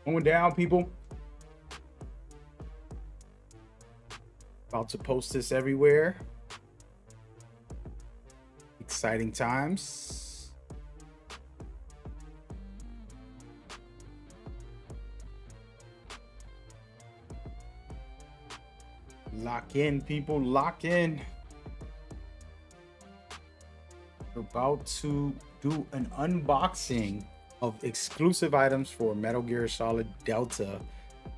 Going down, people. About to post this everywhere. Exciting times. Lock in, people. Lock in. We're about to do an unboxing of exclusive items for Metal Gear Solid Delta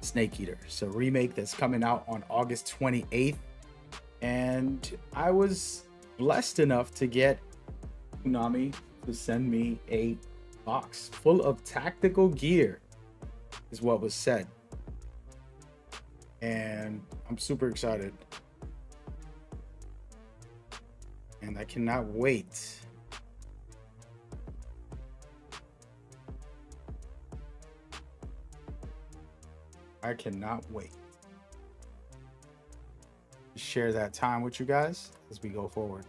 Snake Eater. It's a remake that's coming out on August 28th. And I was blessed enough to get Konami to send me a box full of tactical gear, is what was said. And I'm super excited. And I cannot wait. I cannot wait to share that time with you guys as we go forward.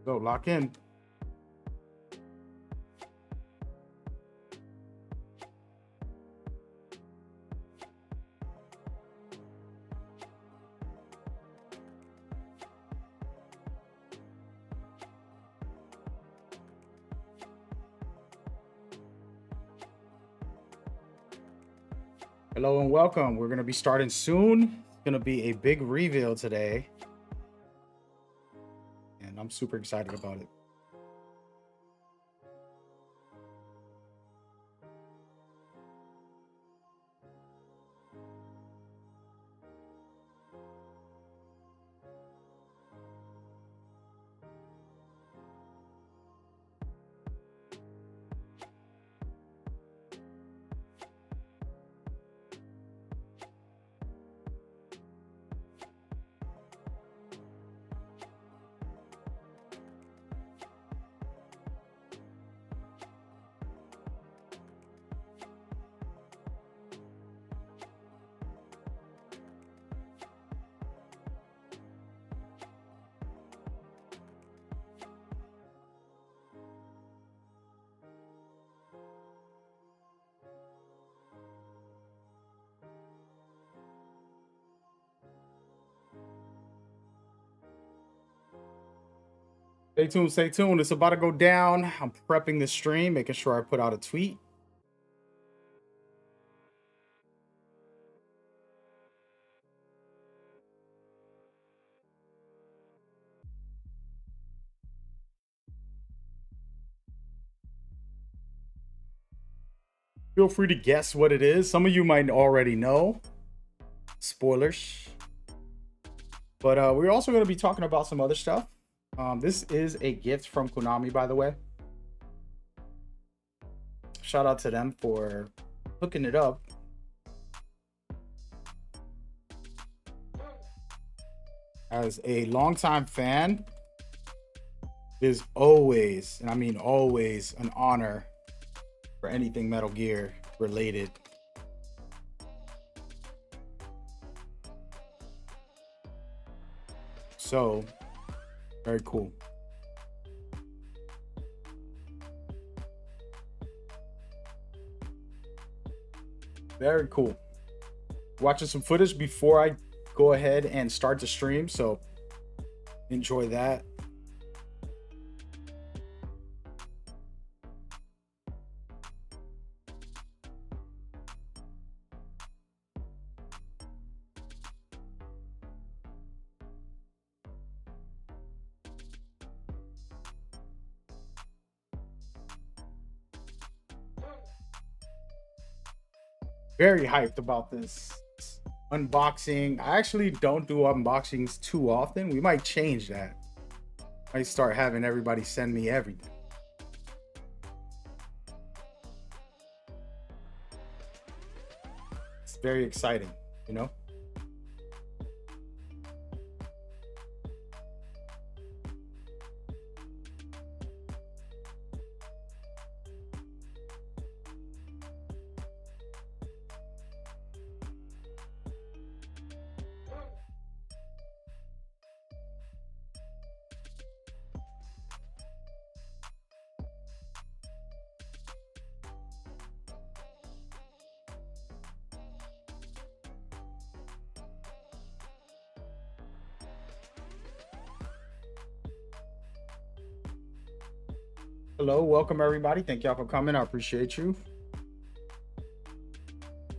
So lock in. Hello and welcome. We're going to be starting soon. It's going to be a big reveal today. And I'm super excited about it. Stay tuned, stay tuned. It's about to go down. I'm prepping the stream, making sure I put out a tweet. Feel free to guess what it is. Some of you might already know. Spoilers. But we're also going to be talking about some other stuff. This is a gift from Konami, by the way. Shout out to them for hooking it up. As a longtime fan, it is always, and I mean always, an honor for anything Metal Gear related. So, very cool. Very cool. Watching some footage before I go ahead and start the stream, so enjoy that. Very hyped about this unboxing. I actually don't do unboxings too often. We might change that. I start having everybody send me everything. It's very exciting, you know? Hello, welcome everybody. Thank y'all for coming. I appreciate you.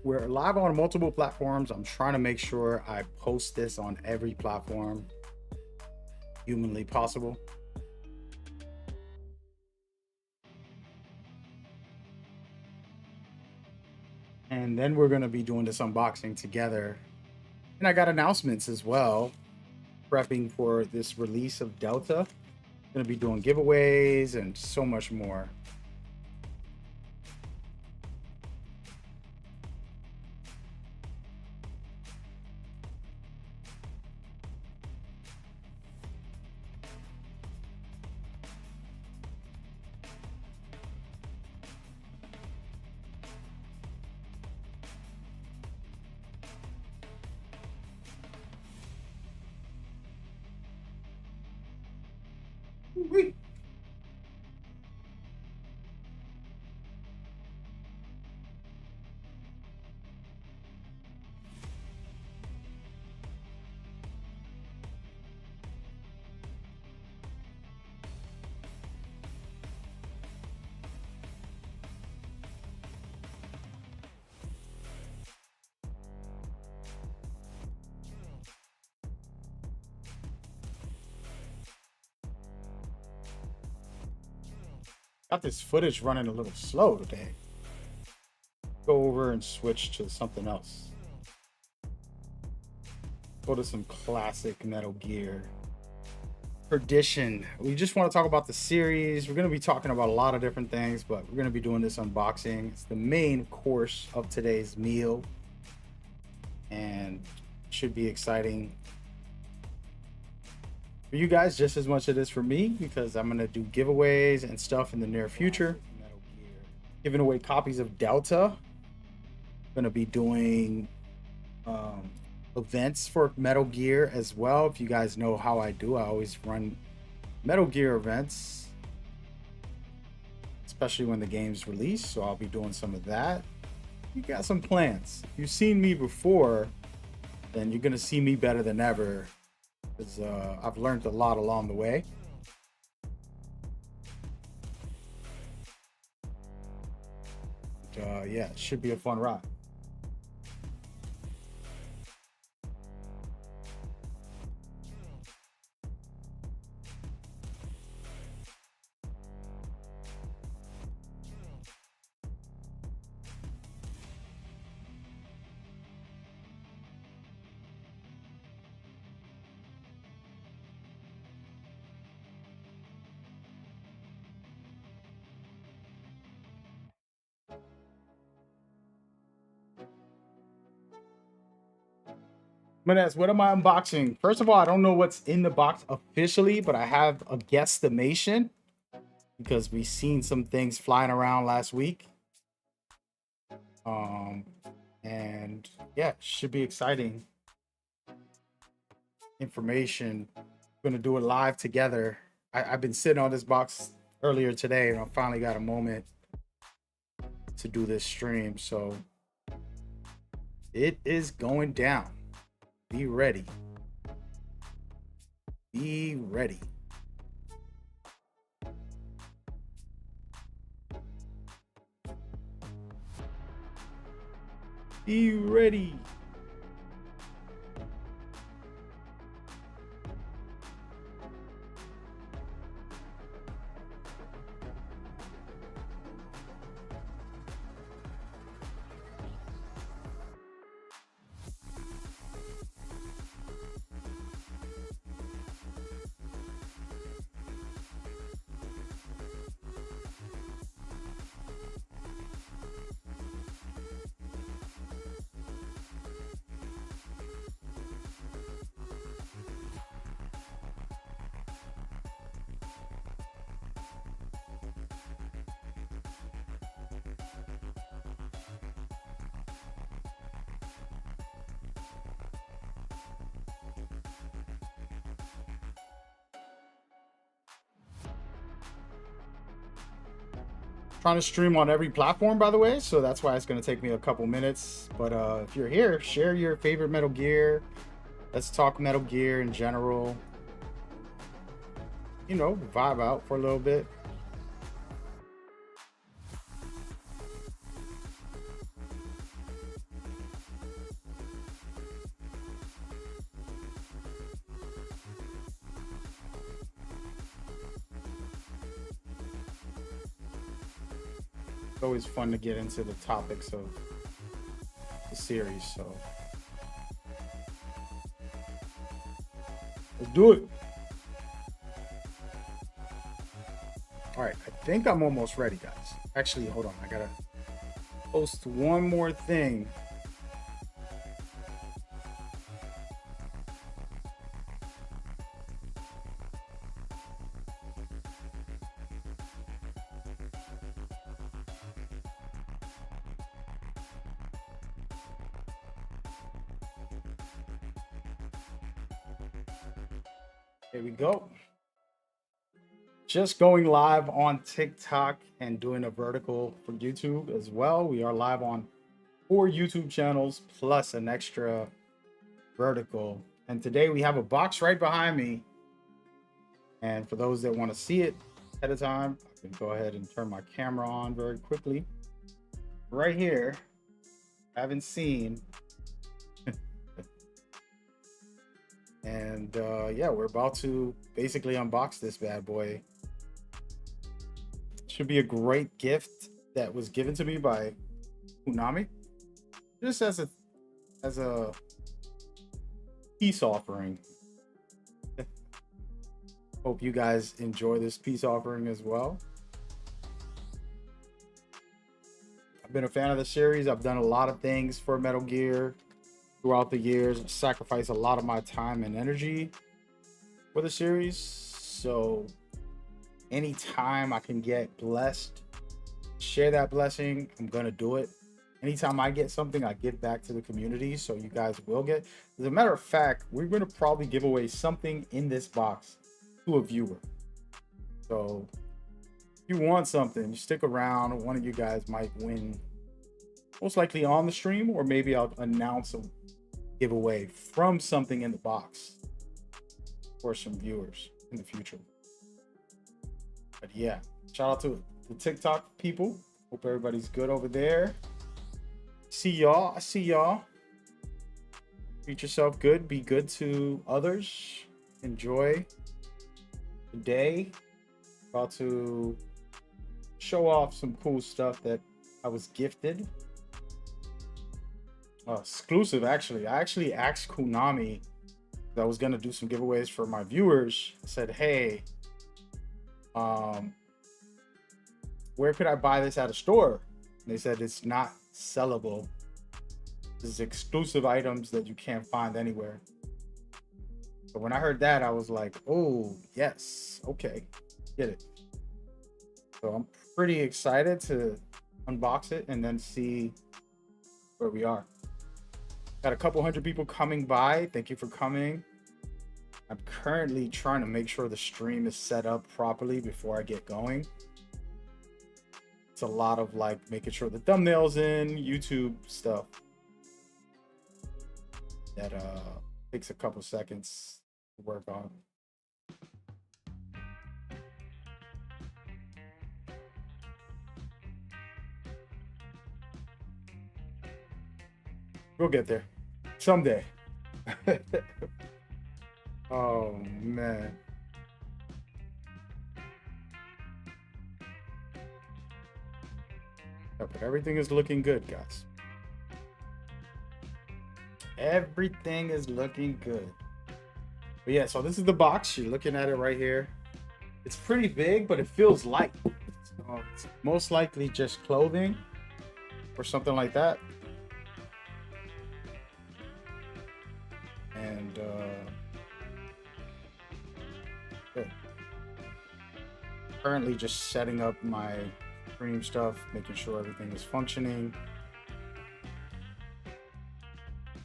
We're live on multiple platforms. I'm trying to make sure I post this on every platform humanly possible. And then we're going to be doing this unboxing together. And I got announcements as well, prepping for this release of Delta. Going to be doing giveaways and so much more. Wait. Got this footage running a little slow today. Go over and switch to something else. Go to some classic Metal Gear. Perdition. We just want to talk about the series. We're going to be talking about a lot of different things, but we're going to be doing this unboxing. It's the main course of today's meal and should be exciting for you guys just as much as it is for me, because I'm going to do giveaways and stuff in the near future. Giving away copies of Delta. Going to be doing events for Metal Gear as well. If you guys know how I do, I always run Metal Gear events, especially when the game's released. So I'll be doing some of that. You got some plans. If you've seen me before, then you're going to see me better than ever, because I've learned a lot along the way. Yeah, it should be a fun ride. Manez, what am I unboxing? First of all, I don't know what's in the box officially, but I have a guesstimation because we've seen some things flying around last week. And yeah, should be exciting information. We're gonna do it live together. I've been sitting on this box earlier today, and I finally got a moment to do this stream, so it is going down. Be ready. Be ready. Be ready. Trying to stream on every platform, by the way, so that's why it's going to take me a couple minutes. But if you're here, share your favorite Metal Gear. Let's talk Metal Gear in general. You know, vibe out for a little bit. always fun to get into the topics of the series. So let's do it. All right, I think I'm almost ready, guys. Actually, hold on. I gotta post one more thing. Here we go. Just going live on TikTok and doing a vertical for YouTube as well. We are live on 4 YouTube channels plus an extra vertical. And today we have a box right behind me. And for those that want to see it ahead of time, I can go ahead and turn my camera on very quickly. Right here, I haven't seen. And yeah, we're about to basically unbox this bad boy. Should be a great gift that was given to me by Konami, just as a peace offering. Hope you guys enjoy this peace offering as well. I've been a fan of the series. I've done a lot of things for Metal Gear throughout the years. I sacrificed a lot of my time and energy for the series. So anytime I can get blessed, share that blessing, I'm gonna do it. Anytime I get something, I give back to the community, so you guys will get. As a matter of fact, we're gonna probably give away something in this box to a viewer. So if you want something, you stick around. One of you guys might win, most likely on the stream, or maybe I'll announce a giveaway from something in the box for some viewers in the future. But yeah, shout out to the TikTok people. Hope everybody's good over there. See y'all. I see y'all. Treat yourself good. Be good to others. Enjoy the day. About to show off some cool stuff that I was gifted. Exclusive, actually. I actually asked Konami that I was gonna do some giveaways for my viewers. I said, hey, where could I buy this at a store? And they said it's not sellable. This is exclusive items that you can't find anywhere. So when I heard that, I was like, oh yes, okay, get it. So I'm pretty excited to unbox it and then see where we are. Got a couple hundred people coming by. Thank you for coming. I'm currently trying to make sure the stream is set up properly before I get going. It's a lot of like making sure the thumbnail's in, YouTube stuff that takes a couple seconds to work on. We'll get there someday. Oh man. Yeah, but everything is looking good, guys. Everything is looking good. But yeah, so this is the box. You're looking at it right here. It's pretty big, but it feels light. So it's most likely just clothing or something like that. And good. Currently just setting up my stream stuff, making sure everything is functioning.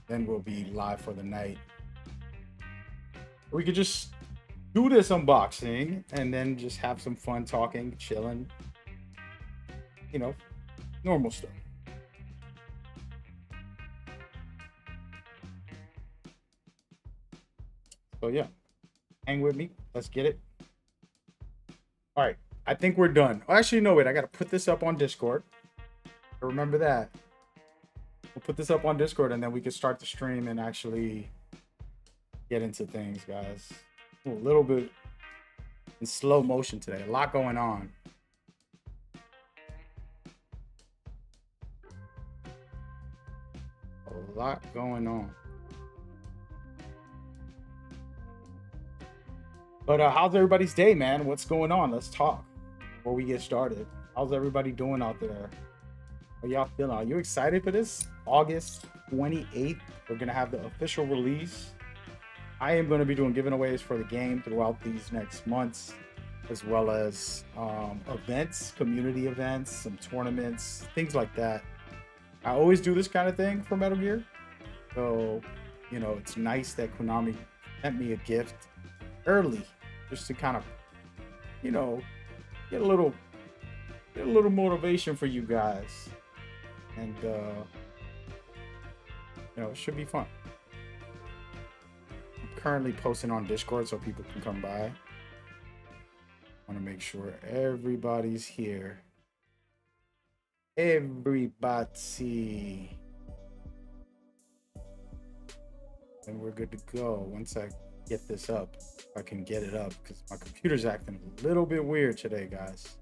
Then we'll be live for the night. We could just do this unboxing and then just have some fun talking, chilling, you know, normal stuff. So yeah, hang with me. Let's get it. All right, I think we're done. Oh, actually, no, wait, I got to put this up on Discord. Remember that. We'll put this up on Discord and then we can start the stream and actually get into things, guys. A little bit in slow motion today. A lot going on. a lot going on. But how's everybody's day, man? What's going on? Let's talk before we get started. How's everybody doing out there? How y'all feeling? Are you excited for this? August 28th, we're gonna have the official release. I am going to be doing giveaways for the game throughout these next months, as well as events, community events, some tournaments, things like that. I always do this kind of thing for Metal Gear. So, you know, it's nice that Konami sent me a gift early just to kind of, you know, get a little motivation for you guys. And, you know, it should be fun. Currently posting on Discord so people can come by. I want to make sure everybody's here. Everybody. And we're good to go. Once I get this up, if I can get it up, because my computer's acting a little bit weird today, guys.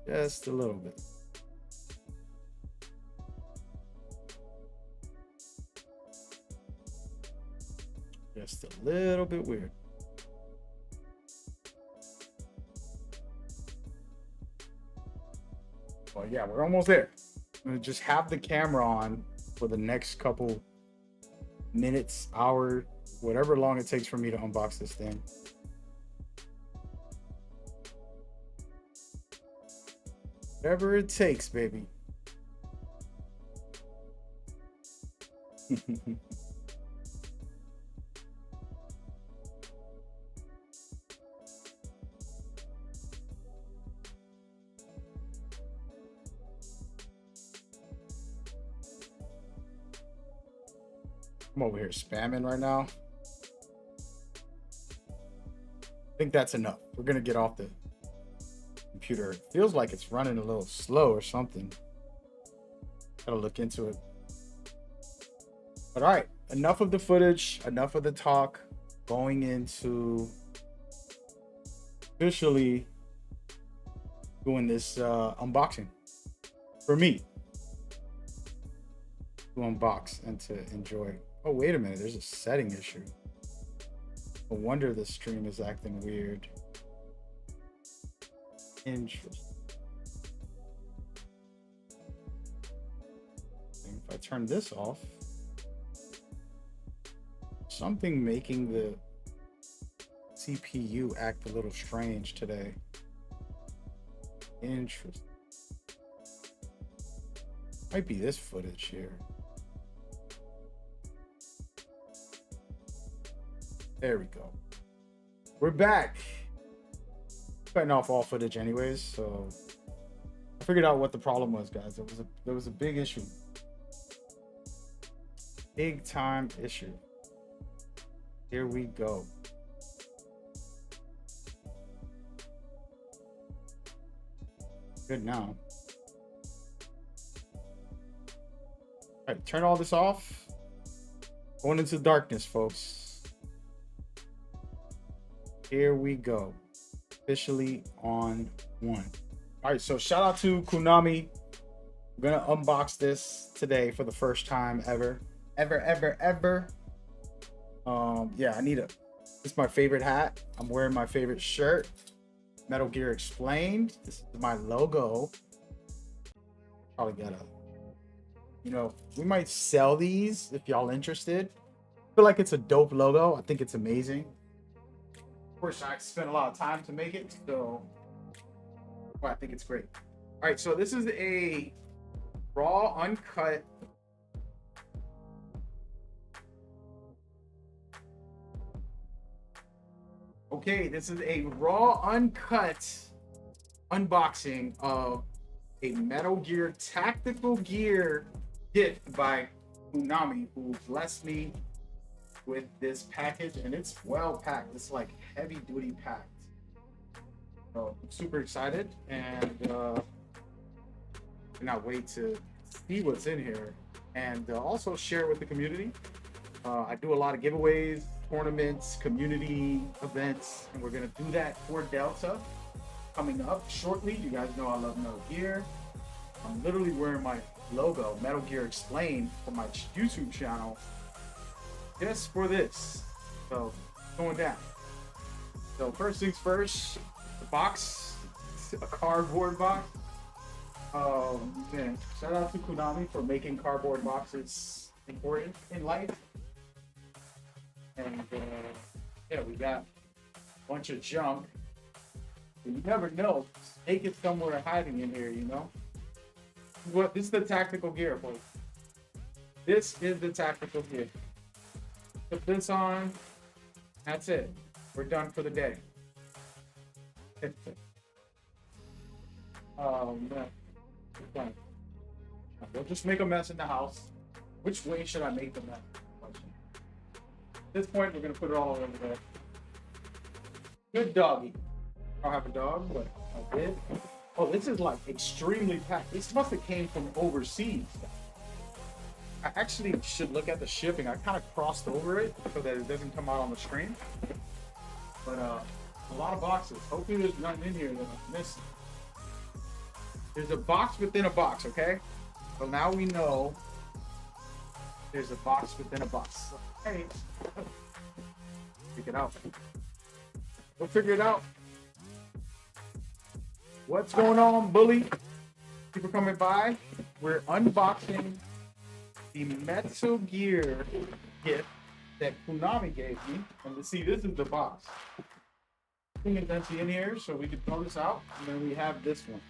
Just a little bit. Just a little bit weird. Well, yeah, we're almost there. I'm gonna just have the camera on for the next couple minutes, hour, whatever long it takes for me to unbox this thing. Whatever it takes, baby. I'm over here spamming right now. I think that's enough. We're gonna get off the computer. It feels like it's running a little slow or something. Gotta look into it. But all right, enough of the footage, enough of the talk. Going into officially doing this unboxing for me to unbox and to enjoy. Oh, wait a minute. There's a setting issue. No wonder the stream is acting weird. Interesting. If I turn this off, something making the CPU act a little strange today. Interesting. Might be this footage here. There we go. We're back. Cutting off all footage anyways, so I figured out what the problem was, guys. There was a big issue. Big time issue. Here we go. Good now. All right, turn all this off. Going into the darkness, folks. Here we go. Officially on one. All right, so shout out to Konami. We're gonna unbox this today for the first time ever. Yeah, I need a. This is my favorite hat. I'm wearing my favorite shirt. Metal Gear Explained. This is my logo. Probably gotta. You know, we might sell these if y'all interested. I feel like it's a dope logo. I think it's amazing. Of course, I spent a lot of time to make it, so well, I think it's great. All right, so this is a raw, uncut. Okay, this is a raw, uncut unboxing of a Metal Gear Tactical Gear gift by Konami, who blessed me with this package, and it's well packed. It's like heavy duty packed. So I'm super excited, and cannot wait to see what's in here and also share with the community. I do a lot of giveaways, tournaments, community events, and we're gonna do that for Delta coming up shortly. You guys know I love Metal Gear. I'm literally wearing my logo, Metal Gear Explained, for my YouTube channel just for this. So going down. So first things first, the box, a cardboard box. Man, shout out to Konami for making cardboard boxes important in life. And yeah, we got a bunch of junk. You never know. Snake is somewhere hiding in here, you know? What? This is the tactical gear, folks. This is the tactical gear. Put this on. That's it. We're done for the day. Man. We'll just make a mess in the house. Which way should I make the mess? At this point, we're gonna put it all over there. Good doggy. I don't have a dog, but I did. Oh, this is like extremely packed. This must have came from overseas. I actually should look at the shipping. I kind of crossed over it so that it doesn't come out on the screen. But a lot of boxes. Hopefully there's nothing in here that I'm missing. There's a box within a box, okay? So now we know there's a box within a box. Okay. Figure it out. We'll figure it out. What's going on, bully? People coming by. We're unboxing the Metal Gear gift that Konami gave me. And let's see, this is the box. Thing is empty in here, so we can throw this out. And then we have this one.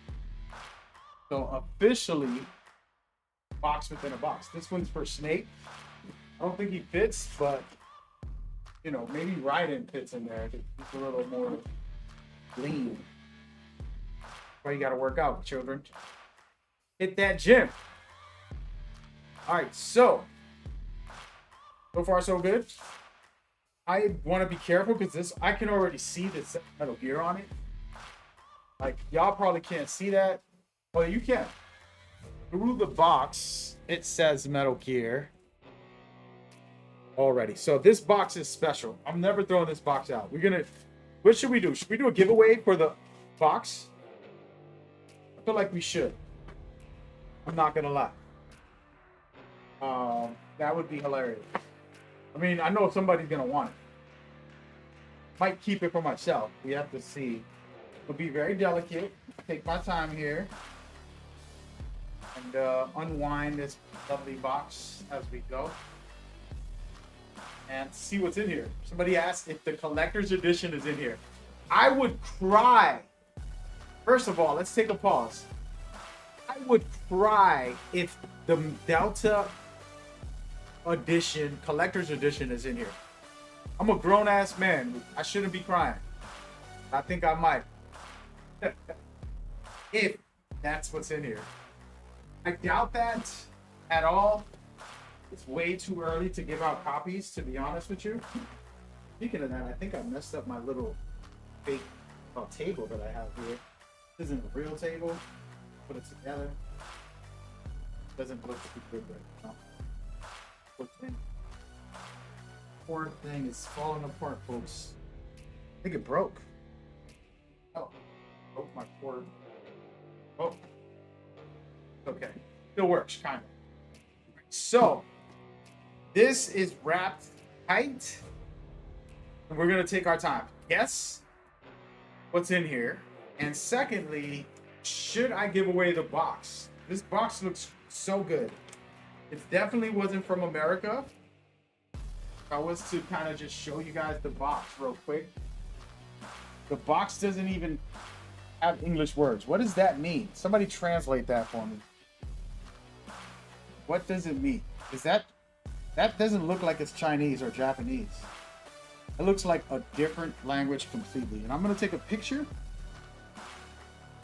So officially, box within a box. This one's for Snake. I don't think he fits, but you know, maybe Raiden fits in there. It's a little more lean. Well, you got to work out, children. Hit that gym. All right, so far so good. I want to be careful because this, I can already see this Metal Gear on it. Like, y'all probably can't see that. Oh, you can. Through the box, it says Metal Gear already. So this box is special. I'm never throwing this box out. What should we do? Should we do a giveaway for the box? I feel like we should. I'm not gonna lie. That would be hilarious. I mean, I know somebody's gonna want it. Might keep it for myself. We have to see. It'll be very delicate. Take my time here and unwind this lovely box as we go and see what's in here. Somebody asked if the collector's edition is in here. I would cry. First of all, let's take a pause. I would cry if the Delta edition, collector's edition, is in here. I'm a grown-ass man. I shouldn't be crying. I think I might. If that's what's in here. I doubt that at all. It's way too early to give out copies, to be honest with you. Speaking of that, I think I messed up my little fake table that I have here. This isn't a real table. Put it together. Doesn't look too good right now. Poor thing is falling apart, folks. I think it broke. Oh, broke my cord. Oh, okay. Still works, kind of. So, this is wrapped tight. And we're going to take our time. Guess what's in here. And secondly, should I give away the box? This box looks so good. It definitely wasn't from America. If I was to kind of just show you guys the box real quick. The box doesn't even have English words. What does that mean? Somebody translate that for me. What does it mean? That doesn't look like it's Chinese or Japanese. It looks like a different language completely. And I'm going to take a picture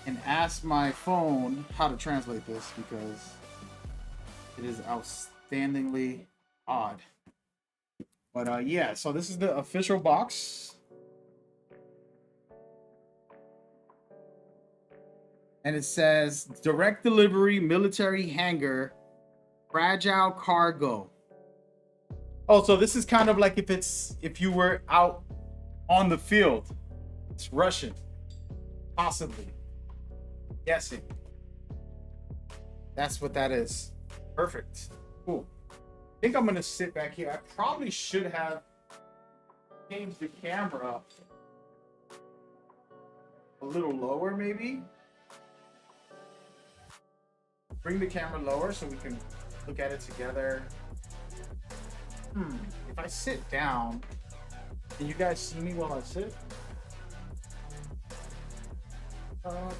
and ask my phone how to translate this because it is outstandingly odd. But yeah, so this is the official box. And it says direct delivery, military hangar, fragile cargo. Oh, so this is kind of like if you were out on the field. It's Russian. Possibly. Guessing. That's what that is. Perfect. Cool. I think I'm gonna sit back here. I probably should have changed the camera a little lower, maybe. Bring the camera lower so we can look at it together. If I sit down, can you guys see me while I sit?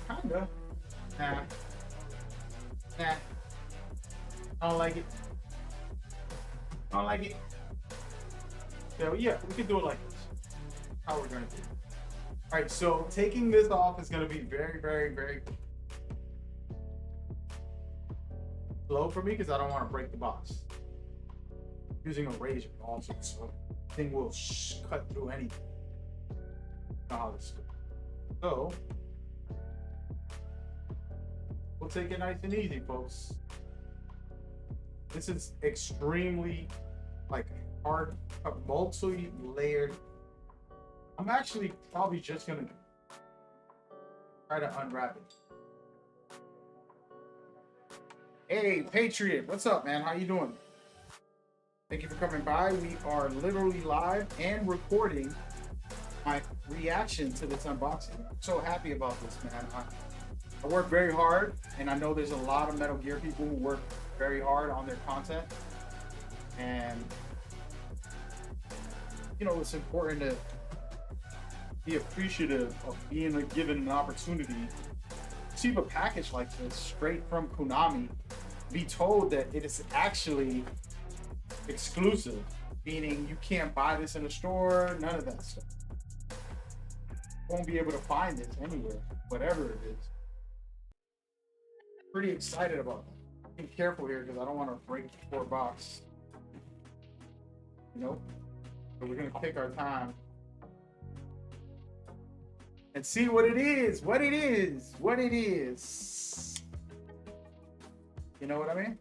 Kinda. Nah. Nah. I don't like it. I don't like it. So yeah, we can do it like this. How we're gonna do it. All right, so taking this off is gonna be very, very, very slow for me because I don't want to break the box. Using a razor also, so thing will cut through anything. Know how this goes. So we'll take it nice and easy, folks. This is extremely like hard, multi-layered. I'm actually probably just gonna try to unwrap it. Hey, Patriot, what's up, man? How you doing? Thank you for coming by. We are literally live and recording my reaction to this unboxing. I'm so happy about this, man. I work very hard, and I know there's a lot of Metal Gear people who work very hard on their content. And, you know, it's important to be appreciative of being given an opportunity to receive a package like this straight from Konami, be told that it is actually exclusive, meaning you can't buy this in a store, none of that stuff. Won't be able to find this anywhere, whatever it is. Pretty excited about that. Be careful here because I don't want to break the core box. You know? So we're gonna take our time and see what it is, what it is, what it is. You know what I mean?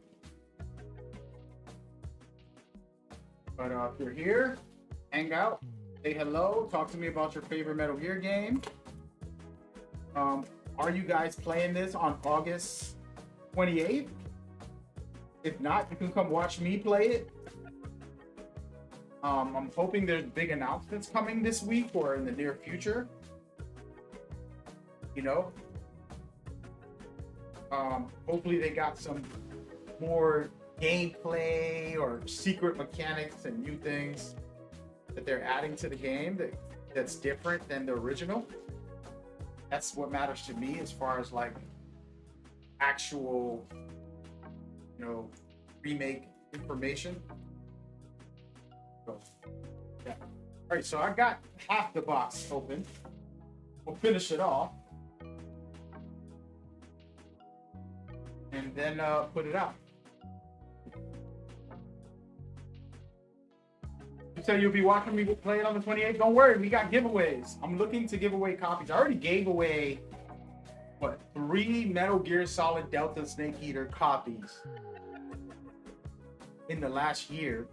But if you're here, hang out, say hello, talk to me about your favorite Metal Gear game. Are you guys playing this on August 28th? If not, you can come watch me play it. I'm hoping there's big announcements coming this week or in the near future. You know? Hopefully they got some more gameplay or secret mechanics and new things that they're adding to the game that's different than the original. That's what matters to me as far as like actual, you know, remake information. So, yeah. All right, so I got half the box open. We'll finish it off and then put it out. You said you'll be watching me play it on the 28th. Don't worry, we got giveaways. I'm looking to give away copies. I already gave away, what, 3 Metal Gear Solid Delta Snake Eater copies in the last year.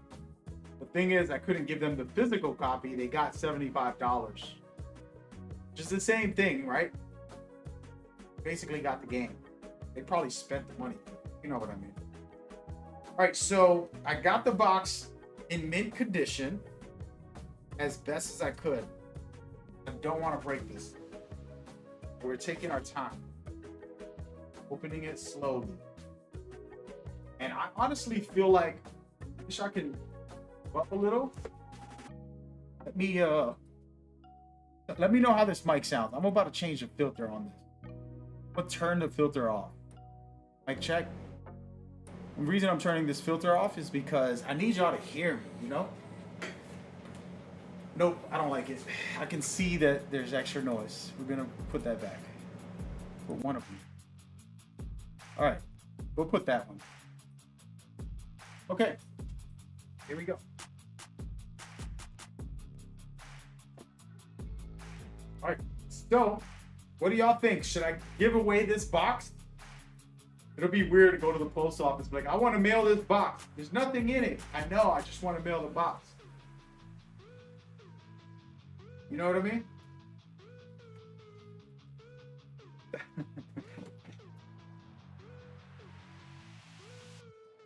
The thing is, I couldn't give them the physical copy. They got $75. Just the same thing, right? Basically got the game. They probably spent the money. You know what I mean. All right, so I got the box in mint condition as best as I could. I don't want to break this. We're taking our time, opening it slowly. And I honestly feel like I wish I could up a little. Let me know how this mic sounds. I'm about to change the filter on this. I'm gonna turn the filter off. Mic check. The reason I'm turning this filter off is because I need y'all to hear me, you know? Nope, I don't like it. I can see that there's extra noise. We're gonna put that back. Put one of them. All right, we'll put that one. Okay, here we go. All right, so what do y'all think? Should I give away this box? It'll be weird to go to the post office, like, I want to mail this box. There's nothing in it. I know, I just want to mail the box. You know what I mean?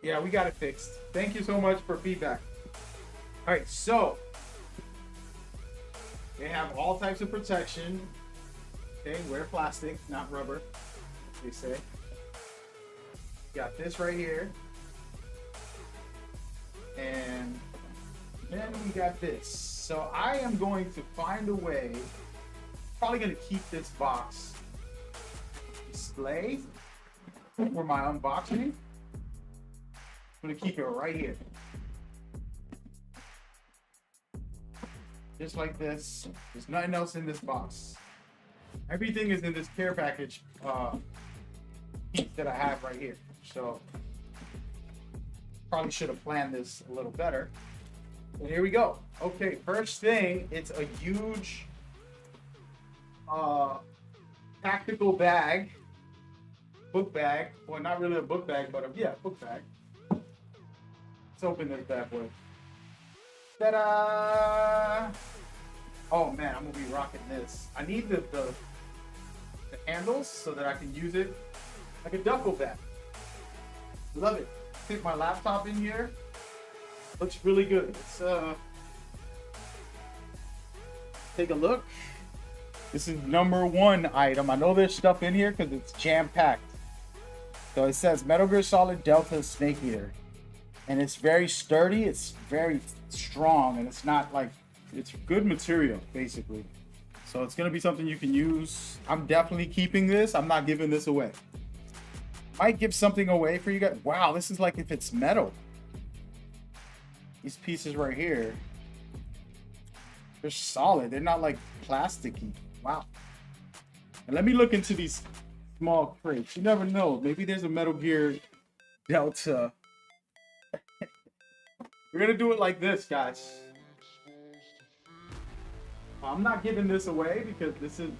Yeah, we got it fixed. Thank you so much for feedback. All right, so they have all types of protection. Okay, wear plastic, not rubber, they say. Got this right here. And then we got this. So I am going to find a way, probably going to keep this box display for my unboxing. I'm going to keep it right here. Just like this. There's nothing else in this box. Everything is in this care package piece that I have right here. So probably should have planned this a little better. But here we go. Okay, first thing, it's a huge tactical bag, book bag. Well, not really a book bag, but yeah, book bag. Let's open this bad boy. Ta-da! Oh man, I'm gonna be rocking this. I need the handles so that I can use it like a duffel bag. Love it. Stick my laptop in here. Looks really good. Let's take a look. This is number one item. I know there's stuff in here because it's jam-packed. So it says Metal Gear Solid Delta Snake Eater. And it's very sturdy, it's very strong, and it's not like, it's good material, basically. So it's gonna be something you can use. I'm definitely keeping this. I'm not giving this away. Might give something away for you guys. Wow, this is like if it's metal. These pieces right here, they're solid. They're not like plasticky. Wow. And let me look into these small crates. You never know. Maybe there's a Metal Gear Delta. We're gonna do it like this, guys. I'm not giving this away because this is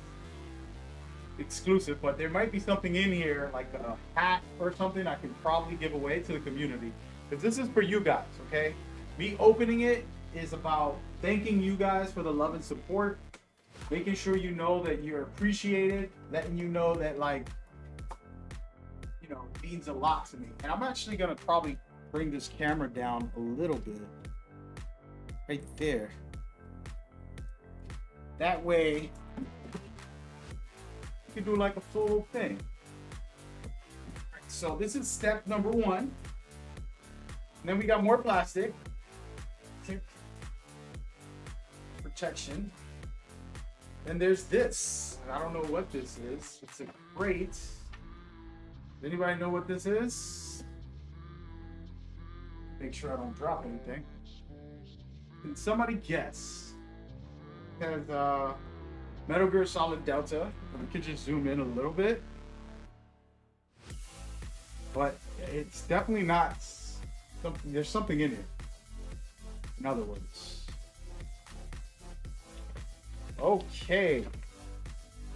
exclusive, but there might be something in here like a hat or something I can probably give away to the community. Because this is for you guys, okay? Me opening it is about thanking you guys for the love and support, making sure you know that you're appreciated, letting you know that, like, you know, it means a lot to me. And I'm actually gonna probably bring this camera down a little bit. Right there. That way, you can do like a full thing. Right, so this is step number one. And then we got more plastic. Protection. Then there's this. I don't know what this is. It's a crate. Does anybody know what this is? Make sure I don't drop anything. Can somebody guess? It has Metal Gear Solid Delta. We could just zoom in a little bit. But it's definitely not something. There's something in it. In other words. Okay.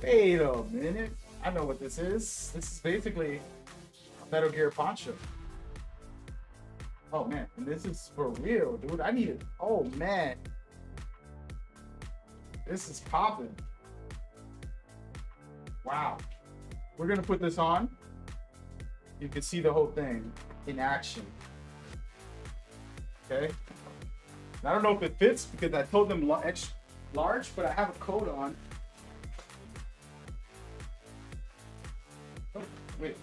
Wait a minute. I know what this is. This is basically a Metal Gear poncho. Oh man, and this is for real, dude. I need it. Oh man. This is popping. Wow. We're gonna put this on. You can see the whole thing in action. Okay. I don't know if it fits because I told them large, but I have a coat on. Oh, wait.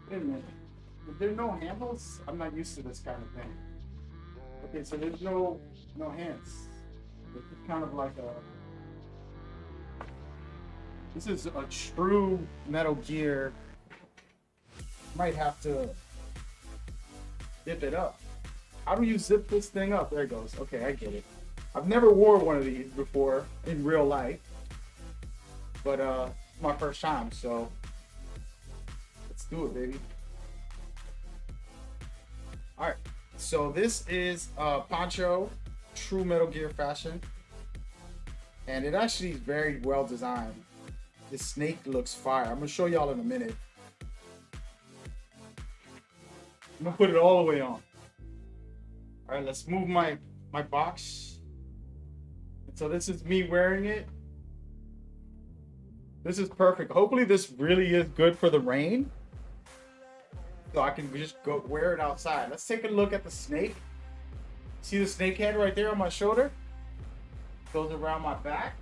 Wait a minute. Is there no handles? I'm not used to this kind of thing. Okay, so there's no hands. It's kind of like a. This is a true Metal Gear. Might have to zip it up. How do you zip this thing up? There it goes. Okay, I get it. I've never wore one of these before in real life, but it's my first time, so let's do it, baby. All right, so this is poncho, true Metal Gear fashion, and it actually is very well designed. This snake looks fire. I'm gonna show y'all in a minute. I'm gonna put it all the way on. All right, let's move my box. And so this is me wearing it. This is perfect. Hopefully this really is good for the rain. So I can just go wear it outside. Let's take a look at the snake. See the snake head right there on my shoulder? Goes around my back.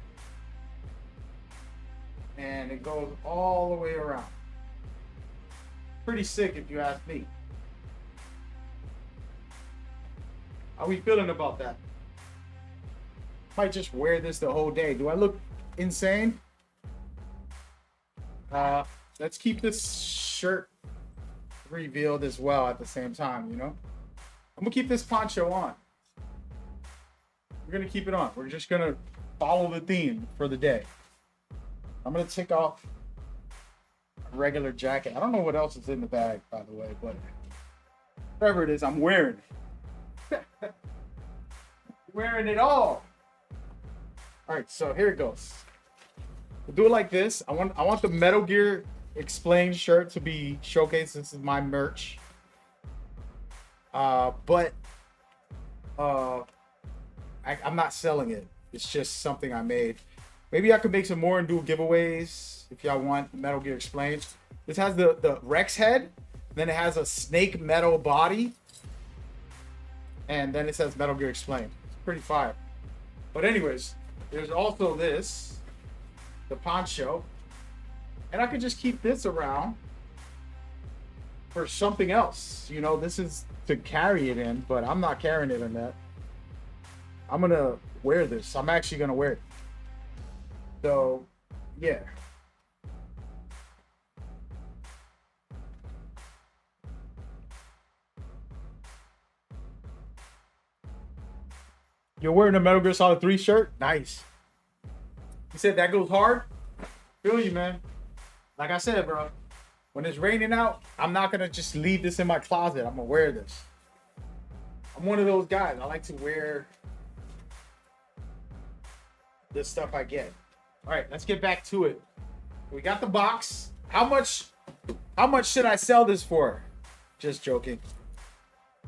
And it goes all the way around. Pretty sick if you ask me. How we feeling about that? Might just wear this the whole day. Do I look insane? Let's keep this shirt revealed as well at the same time, you know? I'm gonna keep this poncho on. We're gonna keep it on. We're just gonna follow the theme for the day. I'm gonna take off a regular jacket. I don't know what else is in the bag, by the way, but whatever it is, I'm wearing it. Wearing it all. All right, so here it goes. We'll do it like this. I want the Metal Gear Explained shirt to be showcased. This is my merch. I'm not selling it. It's just something I made. Maybe I could make some more and do giveaways if y'all want Metal Gear Explained. This has the Rex head, then it has a snake metal body, and then it says Metal Gear Explained. It's pretty fire. But anyways, there's also this, the poncho, and I could just keep this around for something else. You know, this is to carry it in, but I'm not carrying it in that. I'm gonna wear this. I'm actually gonna wear it. So, yeah. You're wearing a Metal Gear Solid 3 shirt? Nice. You said that goes hard? Feel you, man. Like I said, bro, when it's raining out, I'm not going to just leave this in my closet. I'm going to wear this. I'm one of those guys. I like to wear the stuff I get. All right, let's get back to it. We got the box. How much should I sell this for? Just joking.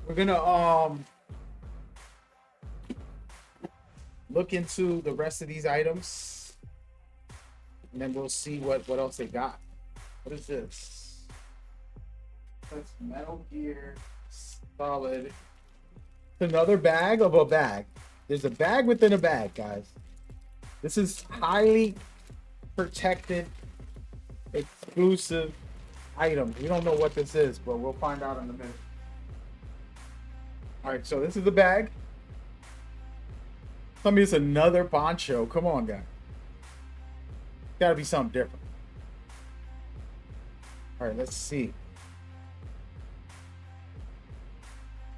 We're going to look into the rest of these items, and then we'll see what else they got. What is this? That's Metal Gear Solid. Another bag of a bag. There's a bag within a bag, guys. This is highly protected, exclusive items. We don't know what this is, but we'll find out in a minute. All right, so this is the bag. Tell me it's another poncho. Come on, guys. Gotta be something different. All right, let's see.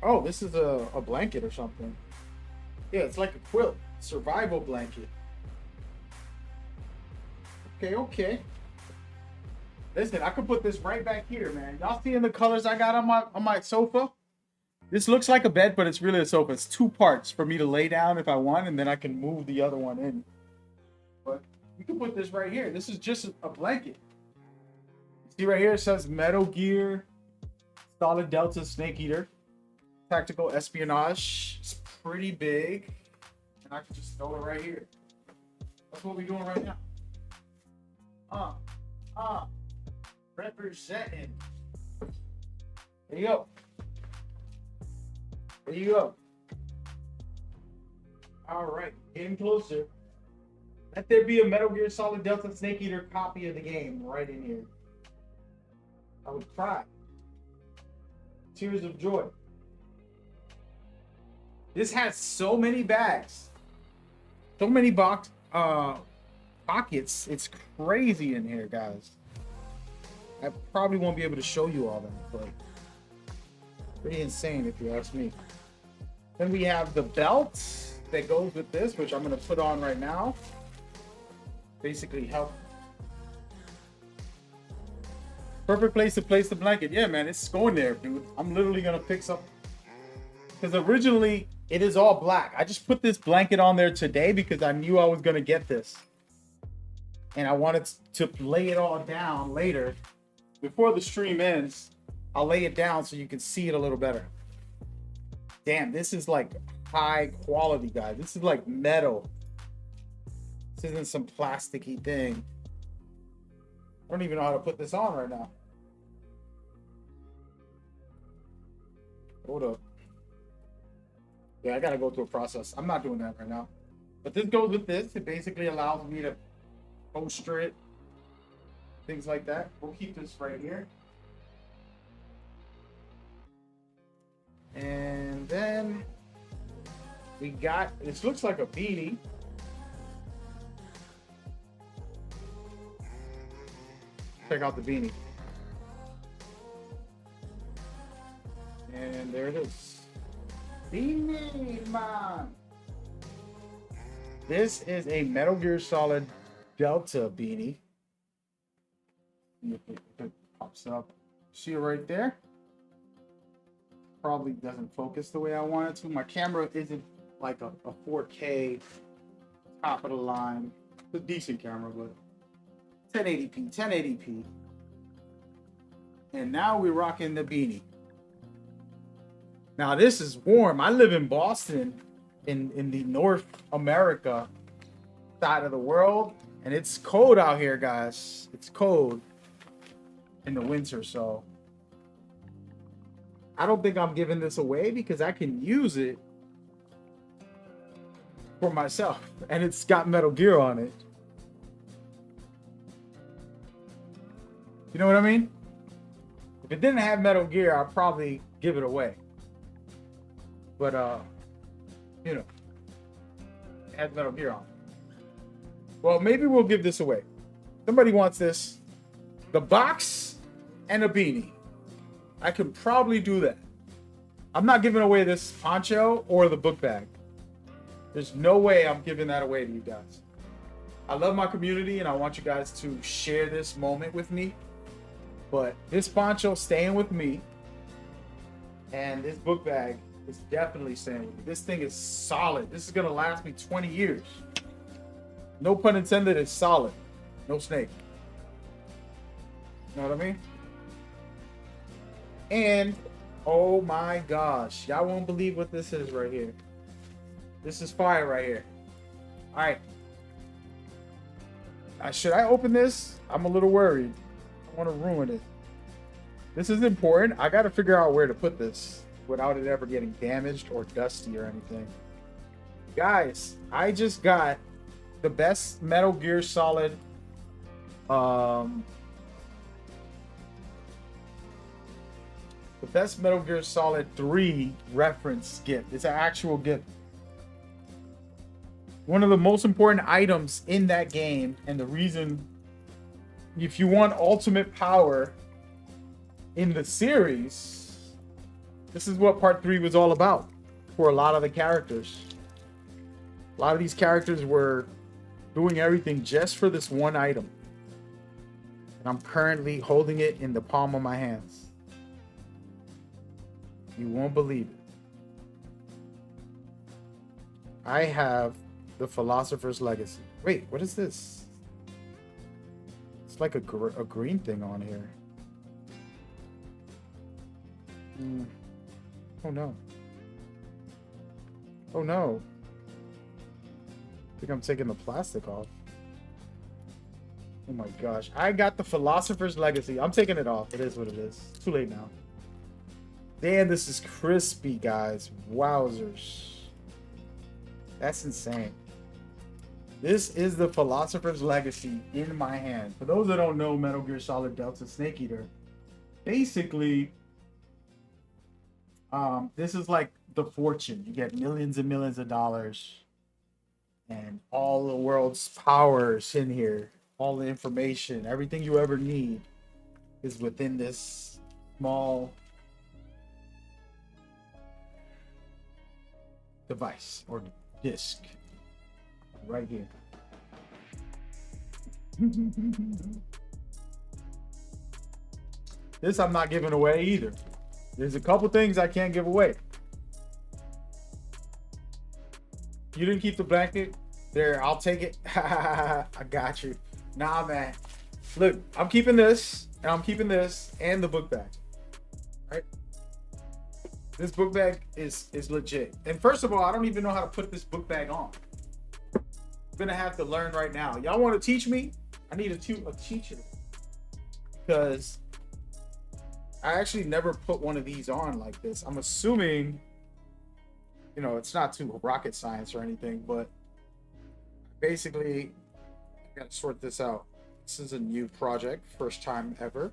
Oh, this is a blanket or something. Yeah, it's like a quilt. Survival blanket. Okay. Listen, I could put this right back here, man. Y'all seeing the colors I got on my sofa? This looks like a bed, but it's really a sofa. It's two parts for me to lay down if I want, and then I can move the other one in. But you can put this right here. This is just a blanket. See right here, it says Metal Gear Solid Delta Snake Eater. Tactical espionage. It's pretty big. And I can just throw it right here. That's what we're doing right now. Representing. There you go. There you go. All right, getting closer. Let there be a Metal Gear Solid Delta Snake Eater copy of the game right in here. I would cry. Tears of joy. This has so many bags. So many pockets. It's crazy in here, guys. I probably won't be able to show you all that, but pretty insane if you ask me. Then we have the belt that goes with this, which I'm going to put on right now. Basically help. Perfect place to place the blanket. Yeah, man, it's going there, dude. I'm literally going to pick some. Because originally it is all black. I just put this blanket on there today because I knew I was going to get this. And I wanted to lay it all down later. Before the stream ends, I'll lay it down so you can see it a little better. Damn, this is like high quality, guys. This is like metal. This isn't some plasticky thing. don't even know how to put this on right now. Hold up. Yeah, I gotta go through a process. I'm not doing that right now. But this goes with this. It basically allows me to poster it, things like that. We'll keep this right here. And then we got, this looks like a beanie. Check out the beanie. And there it is. Beanie Man. This is a Metal Gear Solid Delta beanie. It pops up. See it right there? Probably doesn't focus the way I want it to. My camera isn't like a 4K top of the line. It's a decent camera, but 1080p. And now we're rocking the beanie. Now this is warm. I live in Boston, in the North America side of the world, and it's cold out here, guys. It's cold in the winter, so I don't think I'm giving this away because I can use it for myself, and it's got Metal Gear on it. You know what I mean? If it didn't have Metal Gear, I'd probably give it away. But you know, it has Metal Gear on it. Well, maybe we'll give this away. Somebody wants this. The box and a beanie. I could probably do that. I'm not giving away this poncho or the book bag. There's no way I'm giving that away to you guys. I love my community and I want you guys to share this moment with me. But this poncho staying with me, and this book bag is definitely staying with me. This thing is solid. This is gonna last me 20 years. No pun intended, it's solid. No snake. You know what I mean? And oh my gosh, y'all won't believe what this is right here. This is fire right here. All right. Should I open this? I'm a little worried. I want to ruin it. This is important. I got to figure out where to put this without it ever getting damaged or dusty or anything. Guys, I just got the best Metal Gear Solid the best Metal Gear Solid 3 reference gift. It's an actual gift. One of the most important items in that game, and the reason, if you want ultimate power in the series, this is what part 3 was all about for a lot of the characters. A lot of these characters were doing everything just for this one item. And I'm currently holding it in the palm of my hands. You won't believe it. I have the Philosopher's Legacy. Wait, what is this? It's like a green thing on here. Oh no. Oh no. I think I'm taking the plastic off. Oh my gosh. I got the Philosopher's Legacy. I'm taking it off. It is what it is. It's too late now. Damn, this is crispy, guys. Wowzers. That's insane. This is the Philosopher's Legacy in my hand. For those that don't know Metal Gear Solid Delta Snake Eater, basically, this is like the fortune. You get millions and millions of dollars and all the world's powers in here. All the information, everything you ever need is within this small device or disc right here. This I'm not giving away either. There's a couple things I can't give away. You didn't keep the blanket? There, I'll take it. I got you. Nah, man. Look, I'm keeping this, and I'm keeping this, and the book bag. Right? This book bag is legit. And first of all, I don't even know how to put this book bag on. I'm gonna have to learn right now. Y'all want to teach me? I need a teacher. because I actually never put one of these on like this. I'm assuming, you know, it's not too rocket science or anything, but basically, I gotta sort this out. This is a new project, first time ever.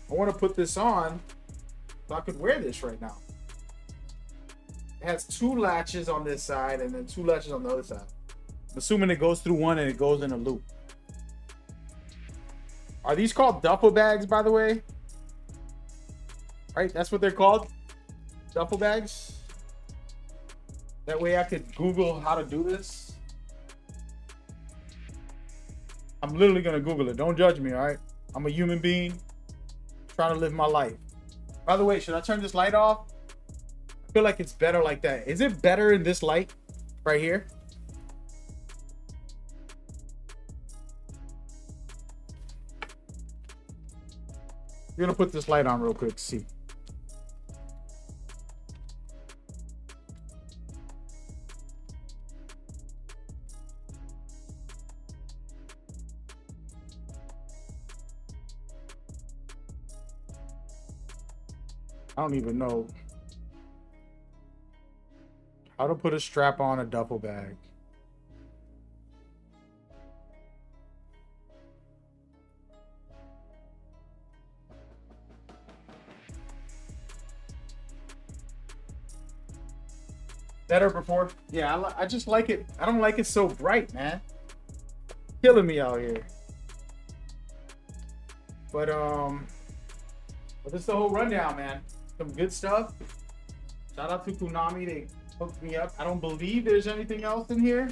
I want to put this on so I could wear this right now. It has 2 latches on this side and then 2 latches on the other side. I'm assuming it goes through one and it goes in a loop. Are these called duffel bags, by the way? Right, that's what they're called? Duffel bags? That way I could Google how to do this. I'm literally gonna Google it. Don't judge me, all right? I'm a human being trying to live my life. By the way, should I turn this light off? I feel like it's better like that. Is it better in this light right here? We're gonna put this light on real quick, see. I don't even know how to put a strap on a duffel bag. Better before? Yeah, I just like it. I don't like it so bright, man. Killing me out here. But this is the whole rundown, man. Some good stuff. Shout out to Konami. They hooked me up. I don't believe there's anything else in here.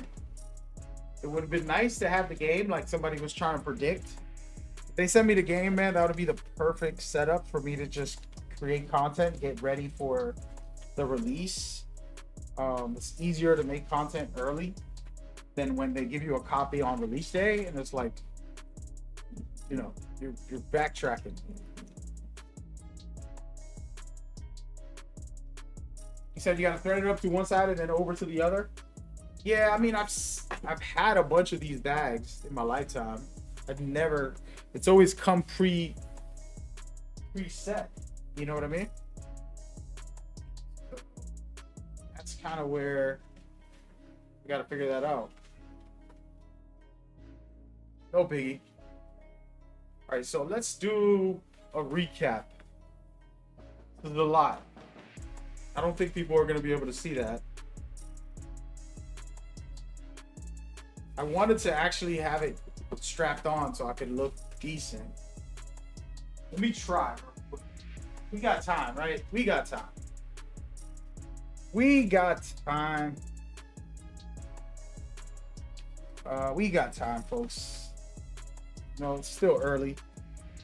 It would have been nice to have the game like somebody was trying to predict. If they sent me the game, man, that would be the perfect setup for me to just create content, get ready for the release. It's easier to make content early than when they give you a copy on release day and it's like, you know, you're backtracking. He said you gotta thread it up to one side and then over to the other. Yeah, I mean, I've had a bunch of these bags in my lifetime. I've never. It's always come preset. You know what I mean? That's kind of where we gotta figure that out. No biggie. All right, so let's do a recap. This is a lot. I don't think people are going to be able to see that. I wanted to actually have it strapped on so I could look decent. Let me try. We got time, right? We got time. We got time. We got time, folks. No, it's still early.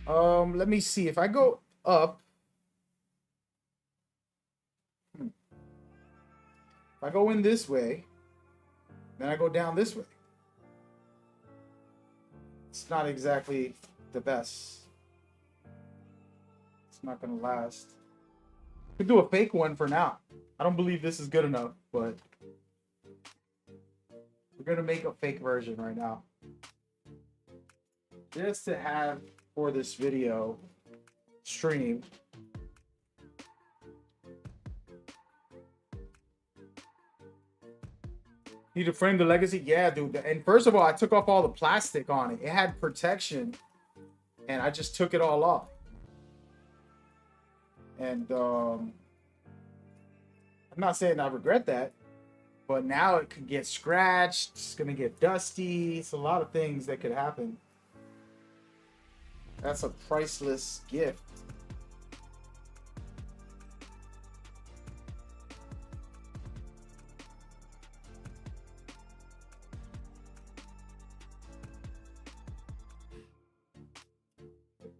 Let me see. If I go up, if I go in this way, then I go down this way. It's not exactly the best. It's not gonna last. Could do a fake one for now. I don't believe this is good enough, but we're gonna make a fake version right now. Just to have for this video stream. Need to frame the legacy? Yeah, dude. And first of all, I took off all the plastic on it. It had protection, and I just took it all off. And I'm not saying I regret that, but now it could get scratched. It's gonna get dusty. It's a lot of things that could happen. That's a priceless gift.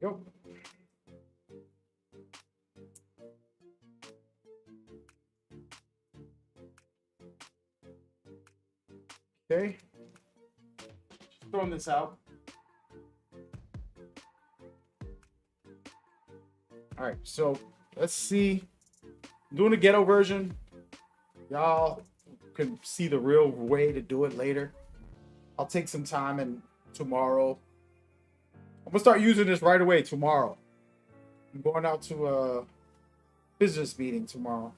Go. Okay. Just throwing this out. All right, so let's see. I'm doing a ghetto version. Y'all can see the real way to do it later. I'll take some time and tomorrow gonna start using this right away tomorrow. I'm going out to a business meeting tomorrow.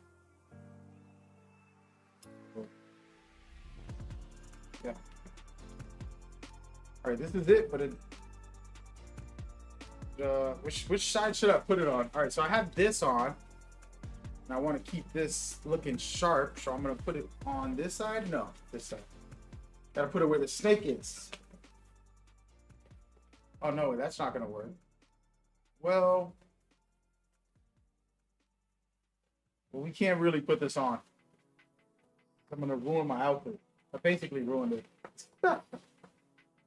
Yeah. All right, this is it. But which side should I put it on? All right, so I have this on, and I want to keep this looking sharp. So I'm gonna put it on this side. No, this side. Gotta put it where the snake is. Oh no, that's not gonna work. Well, we can't really put this on. I'm gonna ruin my outfit. I basically ruined it.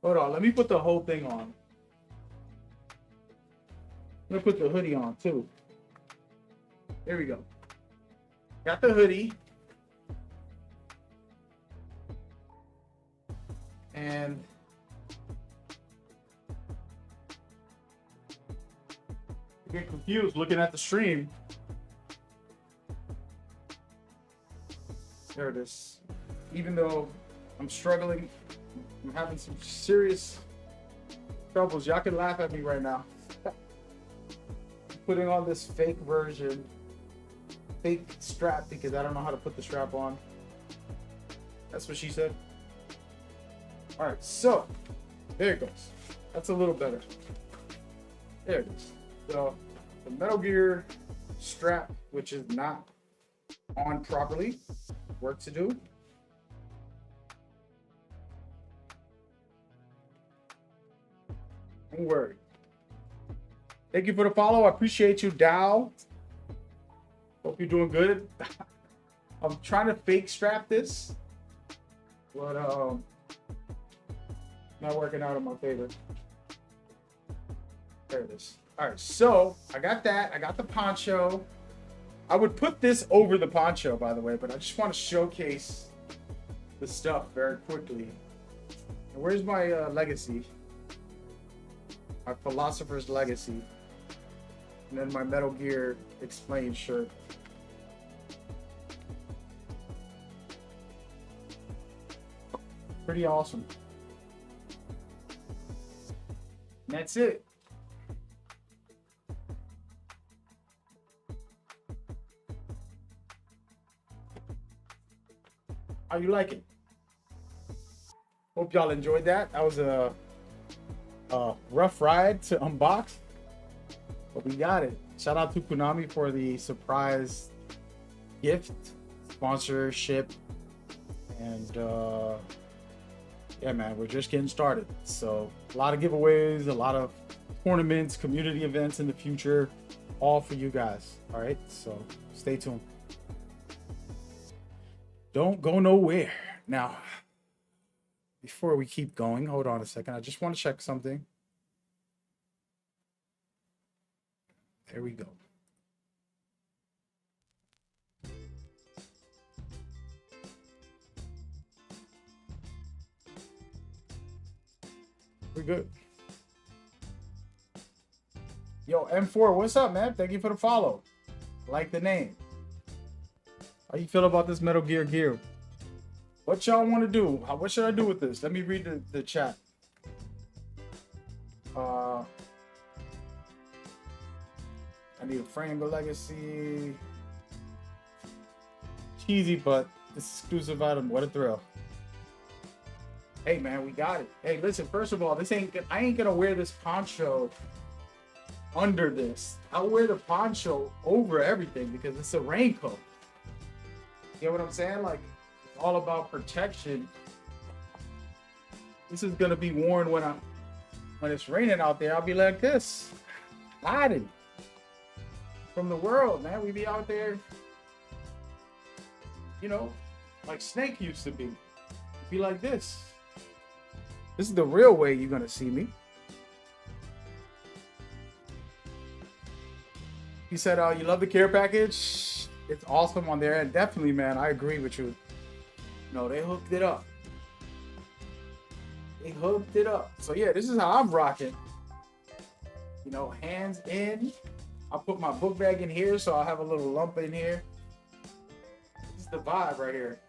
Hold on, let me put the whole thing on. I'm gonna put the hoodie on too. There we go. Got the hoodie. And you get confused looking at the stream. There it is. Even though I'm struggling, I'm having some serious troubles. Y'all can laugh at me right now. Putting on this fake version, fake strap, because I don't know how to put the strap on. That's what she said. All right, so there it goes. That's a little better. There it is. So the Metal Gear strap, which is not on properly, work to do. Don't worry. Thank you for the follow. I appreciate you, Dow. Hope you're doing good. I'm trying to fake strap this, but not working out in my favor. There it is. All right, so I got that. I got the poncho. I would put this over the poncho, by the way, but I just want to showcase the stuff very quickly. And where's my legacy? My Philosopher's Legacy. And then my Metal Gear Explained shirt. Pretty awesome. And that's it. How you like it? Hope y'all enjoyed that. That was a rough ride to unbox, but we got it. Shout out to Konami for the surprise gift, sponsorship, and yeah, man, we're just getting started. So a lot of giveaways, a lot of tournaments, community events in the future, all for you guys. All right, so stay tuned. Don't go nowhere. Now, before we keep going, hold on a second. I just want to check something. There we go. We're good. Yo, M4, what's up, man? Thank you for the follow. Like the name. How you feel about this Metal Gear gear? What y'all want to do? What should I do with this? Let me read the chat. I need a frame of Legacy. Cheesy, but this exclusive item. What a thrill. Hey, man, we got it. Hey, listen, first of all, I ain't gonna wear this poncho under this. I'll wear the poncho over everything because it's a raincoat. You know what I'm saying? Like, it's all about protection. This is gonna be worn when it's raining out there. I'll be like this, hiding from the world, man. We be out there, you know, like Snake used to be. Be like this. This is the real way you're gonna see me. You said you love the care package. It's awesome on there, and definitely, man, I agree with you. No, they hooked it up. They hooked it up. So yeah, this is how I'm rocking. You know, hands in. I'll put my book bag in here, so I'll have a little lump in here. This is the vibe right here.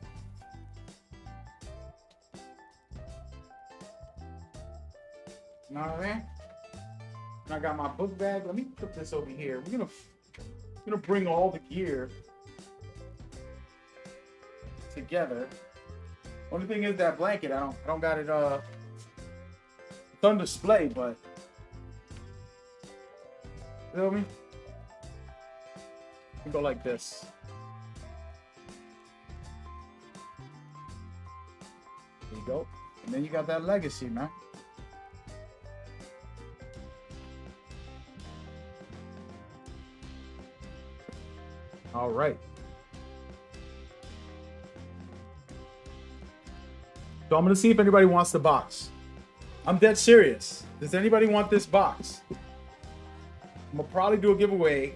You know what I mean? And I got my book bag. Let me put this over here. We're gonna bring all the gear together. Only thing is that blanket. I don't got it it's on display, but you feel me? We go like this. There you go. And then you got that legacy, man. All right. So I'm gonna see if anybody wants the box. I'm dead serious. Does anybody want this box? I'm gonna probably do a giveaway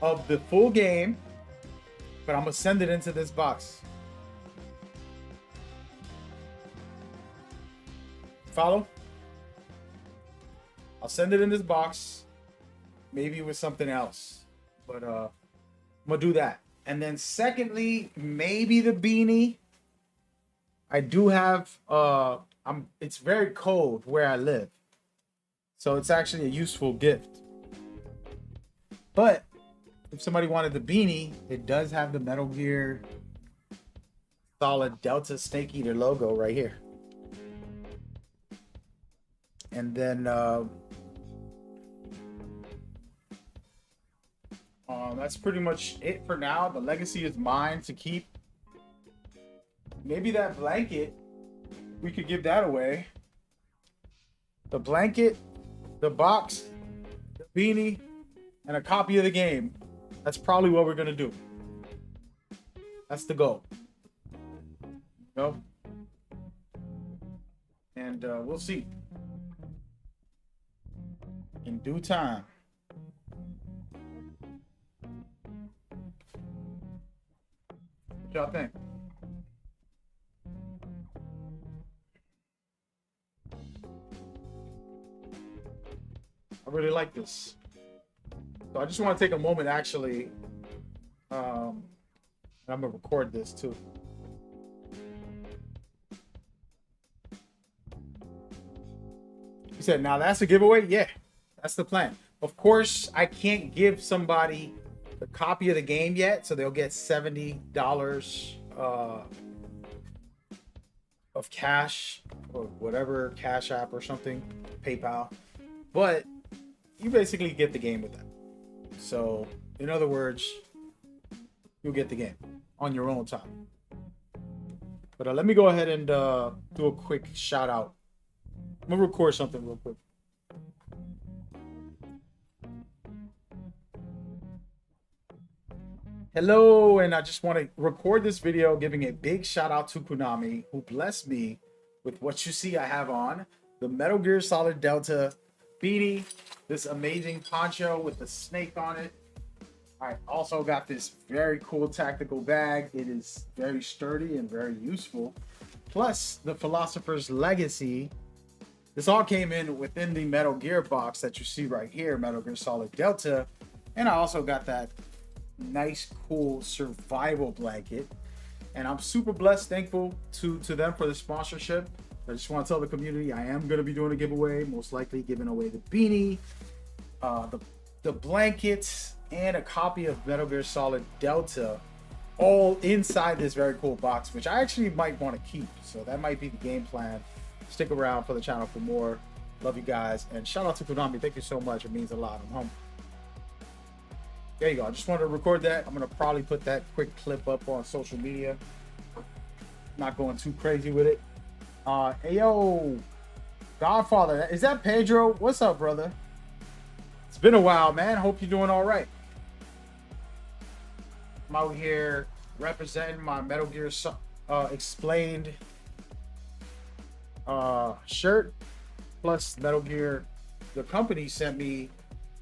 of the full game, but I'm gonna send it into this box. Follow? I'll send it in this box, maybe with something else, but I'm gonna do that. And then secondly, maybe the beanie. I do have it's very cold where I live, so it's actually a useful gift. But if somebody wanted the beanie, it does have the Metal Gear Solid Delta Snake Eater logo right here. And then that's pretty much it for now. The legacy is mine to keep. Maybe that blanket, we could give that away. The blanket, the box, the beanie, and a copy of the game. That's probably what we're gonna do. That's the goal. And we'll see. In due time. What y'all think? I really like this. So I just want to take a moment, actually. I'm gonna record this too. He said, "Now that's a giveaway." Yeah, that's the plan. Of course, I can't give somebody the copy of the game yet, so they'll get $70 of cash or whatever, Cash App or something, PayPal. But you basically get the game with that. So, in other words, you'll get the game on your own time. But let me go ahead and do a quick shout out. I'm gonna record something real quick. Hello, and I just want to record this video giving a big shout out to Konami, who blessed me with what you see I have on, the Metal Gear Solid Delta beanie, this amazing poncho with the snake on it. I also got this very cool tactical bag. It is very sturdy and very useful. Plus the Philosopher's Legacy. This all came in within the Metal Gear box that you see right here, Metal Gear Solid Delta. And I also got that nice, cool survival blanket. And I'm super blessed, thankful to them for the sponsorship. I just want to tell the community I am going to be doing a giveaway, most likely giving away the beanie, the blankets, and a copy of Metal Gear Solid Delta, all inside this very cool box, which I actually might want to keep. So that might be the game plan. Stick around for the channel for more. Love you guys, and shout out to Konami. Thank you so much. It means a lot. I'm humble. There you go. I just wanted to record that. I'm gonna probably put that quick clip up on social media. Not going too crazy with it. Hey yo, Godfather, is that Pedro? What's up, brother? It's been a while, man. Hope you're doing all right. I'm out here representing my Metal Gear Explained shirt, plus Metal Gear. The company sent me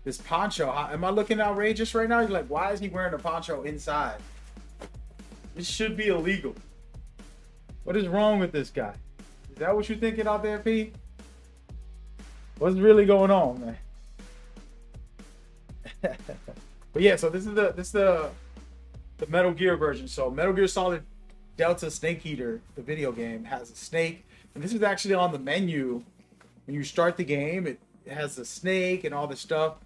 this poncho. Am I looking outrageous right now? You're like, why is he wearing a poncho inside? This should be illegal. What is wrong with this guy? Is that what you're thinking out there, P? What's really going on, man? But yeah, so this is the Metal Gear version. So Metal Gear Solid Delta Snake Eater, the video game, has a snake, and this is actually on the menu when you start the game. It it has the snake and all this stuff.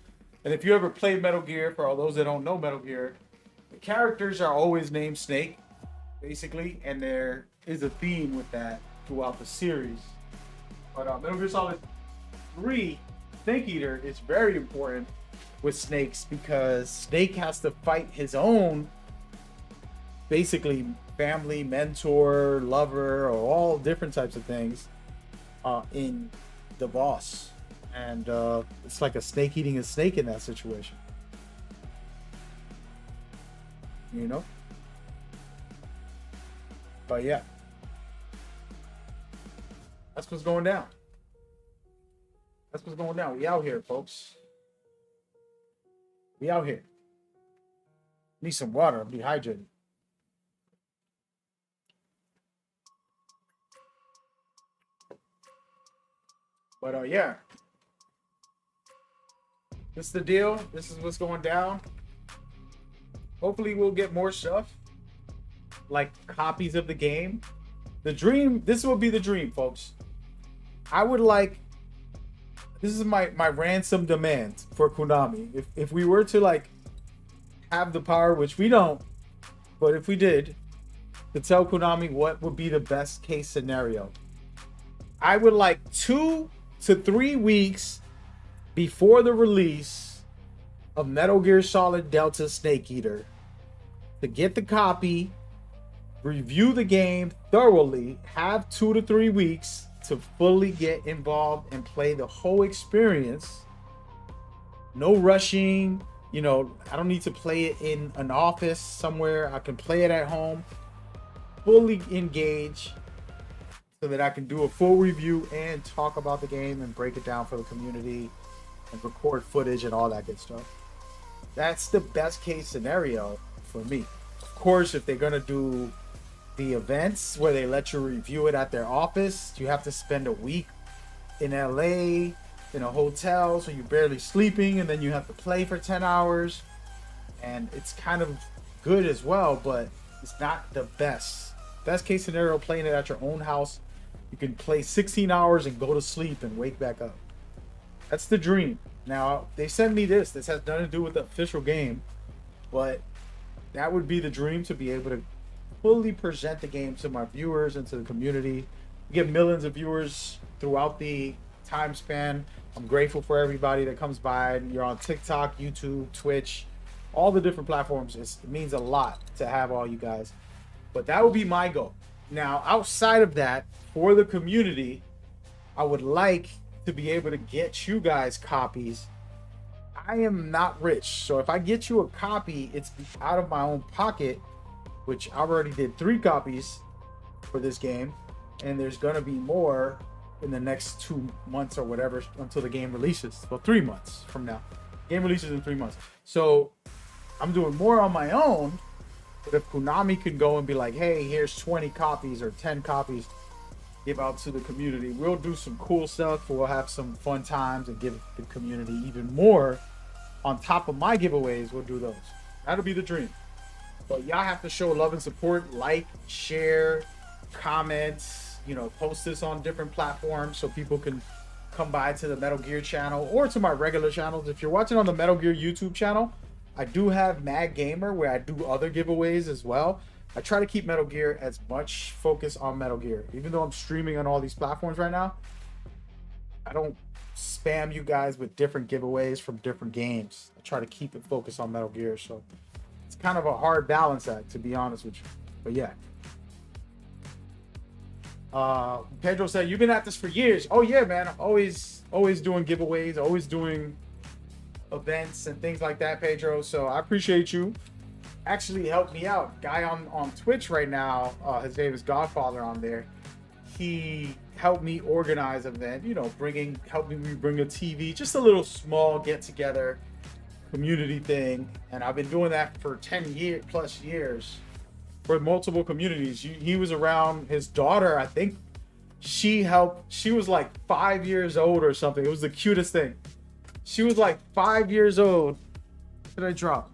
And if you ever played Metal Gear, for all those that don't know Metal Gear, the characters are always named Snake, basically, and there is a theme with that throughout the series. But Metal Gear Solid 3, Snake Eater is very important with Snakes because Snake has to fight his own, basically, family, mentor, lover, or all different types of things in the boss. And it's like a snake eating a snake in that situation. You know? But yeah. That's what's going down. That's what's going down. We out here, folks. We out here. Need some water. I'm dehydrated. But yeah. This is the deal. This is what's going down. Hopefully we'll get more stuff. Like copies of the game. The dream, this will be the dream, folks. I would like, this is my ransom demand for Konami. If we were to like have the power, which we don't, but if we did, to tell Konami what would be the best case scenario, I would like 2 to 3 weeks before the release of Metal Gear Solid Delta Snake Eater to get the copy, review the game thoroughly, have 2 to 3 weeks to fully get involved and play the whole experience. No rushing, you know, I don't need to play it in an office somewhere. I can play it at home, fully engage, so that I can do a full review and talk about the game and break it down for the community and record footage and all that good stuff. That's the best case scenario for me. Of course, if they're gonna do the events where they let you review it at their office, you have to spend a week in LA in a hotel, so you're barely sleeping, and then you have to play for 10 hours, and it's kind of good as well, but it's not the best case scenario. Playing it at your own house, you can play 16 hours and go to sleep and wake back up. That's the dream. Now they sent me this has nothing to do with the official game, but that would be the dream, to be able to fully present the game to my viewers and to the community. We get millions of viewers throughout the time span. I'm grateful for everybody that comes by. You're on TikTok, YouTube, Twitch, all the different platforms. It means a lot to have all you guys. But that would be my goal. Now, outside of that, for the community, I would like to be able to get you guys copies. I am not rich, so if I get you a copy, it's out of my own pocket, which I already did 3 copies for this game, and there's gonna be more in the next 2 months or whatever until the game releases. Well, 3 months from now. Game releases in 3 months. So I'm doing more on my own, but if Konami could go and be like, hey, here's 20 copies or 10 copies, give out to the community, we'll do some cool stuff. We'll have some fun times and give the community even more. On top of my giveaways, we'll do those. That'll be the dream. But y'all have to show love and support. Like, share, comment, you know, post this on different platforms so people can come by to the Metal Gear channel or to my regular channels. If you're watching on the Metal Gear YouTube channel, I do have Mad Gamer where I do other giveaways as well. I try to keep Metal Gear as much focus on Metal Gear. Even though I'm streaming on all these platforms right now, I don't spam you guys with different giveaways from different games. I try to keep it focused on Metal Gear. So it's kind of a hard balance act, to be honest with you. But yeah. Pedro said, you've been at this for years. Oh yeah, man. I'm always doing giveaways, always doing events and things like that, Pedro. So I appreciate you. Actually helped me out. Guy on Twitch right now, his name is Godfather on there. He helped me organize an event, you know, helped me bring a TV, just a little small get together community thing. And I've been doing that for 10 plus years for multiple communities. He was around. His daughter, I think she was like 5 years old or something. It was the cutest thing. She was like 5 years old. What did I drop?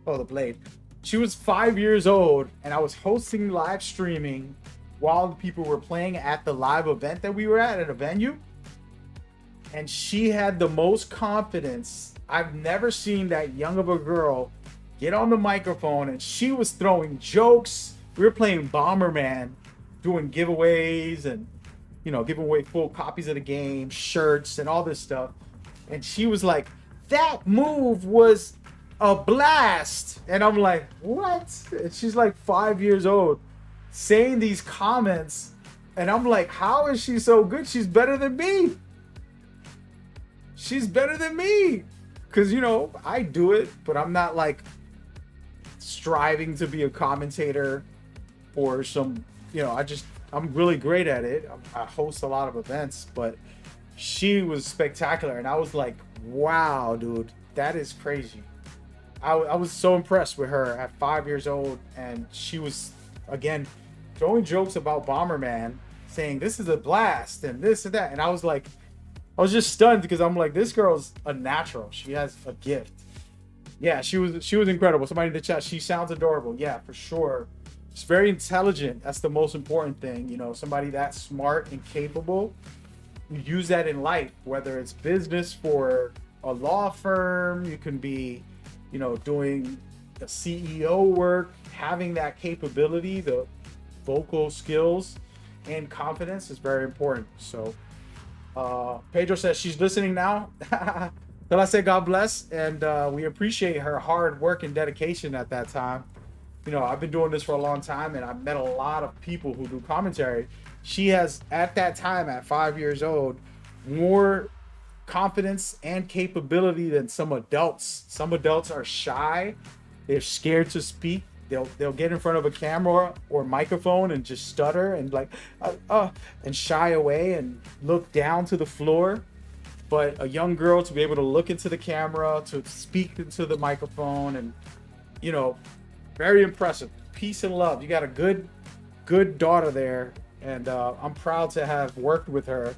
Oh, the blade. She was 5 years old, and I was hosting live streaming while people were playing at the live event that we were at a venue. and she had the most confidence. I've never seen that young of a girl get on the microphone, and she was throwing jokes. We were playing Bomberman, doing giveaways and, you know, giving away full copies of the game, shirts and all this stuff. And she was like, that move was a blast. And I'm like, what? And she's like 5 years old saying these comments. And I'm like, how is she so good? She's better than me. She's better than me. Because, you know, I do it, but I'm not like striving to be a commentator or some, you know, I'm really great at it. I host a lot of events, but she was spectacular. And I was like, wow, dude, that is crazy. I was so impressed with her at 5 years old. And she was, again, throwing jokes about Bomberman, saying this is a blast and this and that. And I was just stunned because I'm like, this girl's a natural. She has a gift. Yeah, she was incredible. Somebody in the chat, she sounds adorable. Yeah, for sure. She's very intelligent. That's the most important thing. You know, somebody that smart and capable. You use that in life, whether it's business for a law firm, you can be, you know, doing the CEO work, having that capability, the vocal skills and confidence is very important. So Pedro says she's listening now. But I say God bless, and we appreciate her hard work and dedication at that time. You know, I've been doing this for a long time, and I've met a lot of people who do commentary. She has, at that time, at 5 years old, more confidence and capability than some adults. Some adults are shy. They're scared to speak. They'll get in front of a camera or microphone and just stutter and like, and shy away and look down to the floor. But a young girl to be able to look into the camera, to speak into the microphone, and, you know, very impressive. Peace and love. You got a good daughter there, and I'm proud to have worked with her.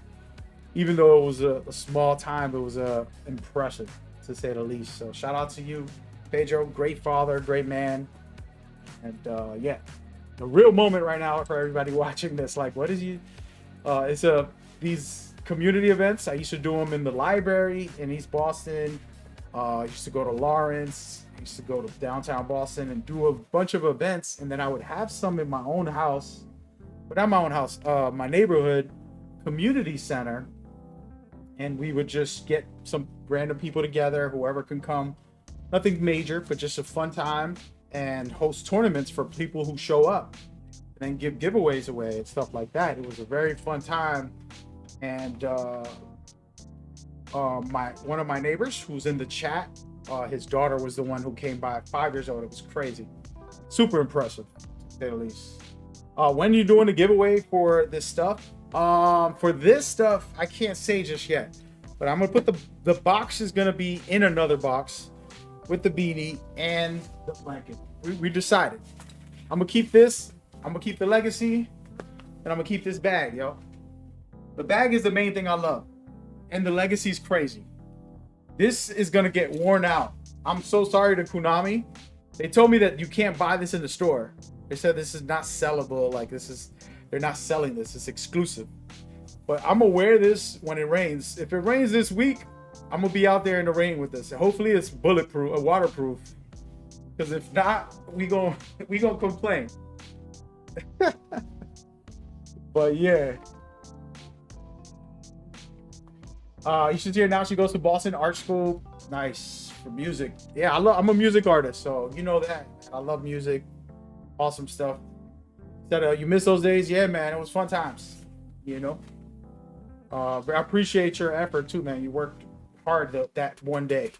Even though it was a small time, it was impressive, to say the least. So shout out to you, Pedro. Great father, great man. And yeah, the real moment right now for everybody watching this, like, what is you? It's these community events. I used to do them in the library in East Boston. I used to go to Lawrence. I used to go to downtown Boston and do a bunch of events. And then I would have some in my own house, but not my own house, my neighborhood community center. And we would just get some random people together, whoever can come. Nothing major, but just a fun time, and host tournaments for people who show up, and then give giveaways away and stuff like that. It was a very fun time. And one of my neighbors who's in the chat, his daughter was the one who came by at 5 years old. It was crazy. Super impressive, to say the least. When you're doing a giveaway for this stuff, for this stuff, I can't say just yet, but I'm gonna put the box is gonna be in another box with the beanie and the blanket. We decided. I'm gonna keep this. I'm gonna keep the legacy, and I'm gonna keep this bag, yo. The bag is the main thing I love, and the legacy is crazy. This is gonna get worn out. I'm so sorry to Konami. They told me that you can't buy this in the store. They said this is not sellable. Like, they're not selling this. It's exclusive. But I'm gonna wear this when it rains. If it rains this week, I'm gonna be out there in the rain with this. Hopefully it's bulletproof, waterproof. Because if not, we gonna complain. But yeah. You should hear now she goes to Boston Art School. Nice, for music. Yeah, I'm a music artist, so you know that. I love music. Awesome stuff. Said you miss those days? Yeah, man, it was fun times. You know. But I appreciate your effort too, man. You worked hard that one day.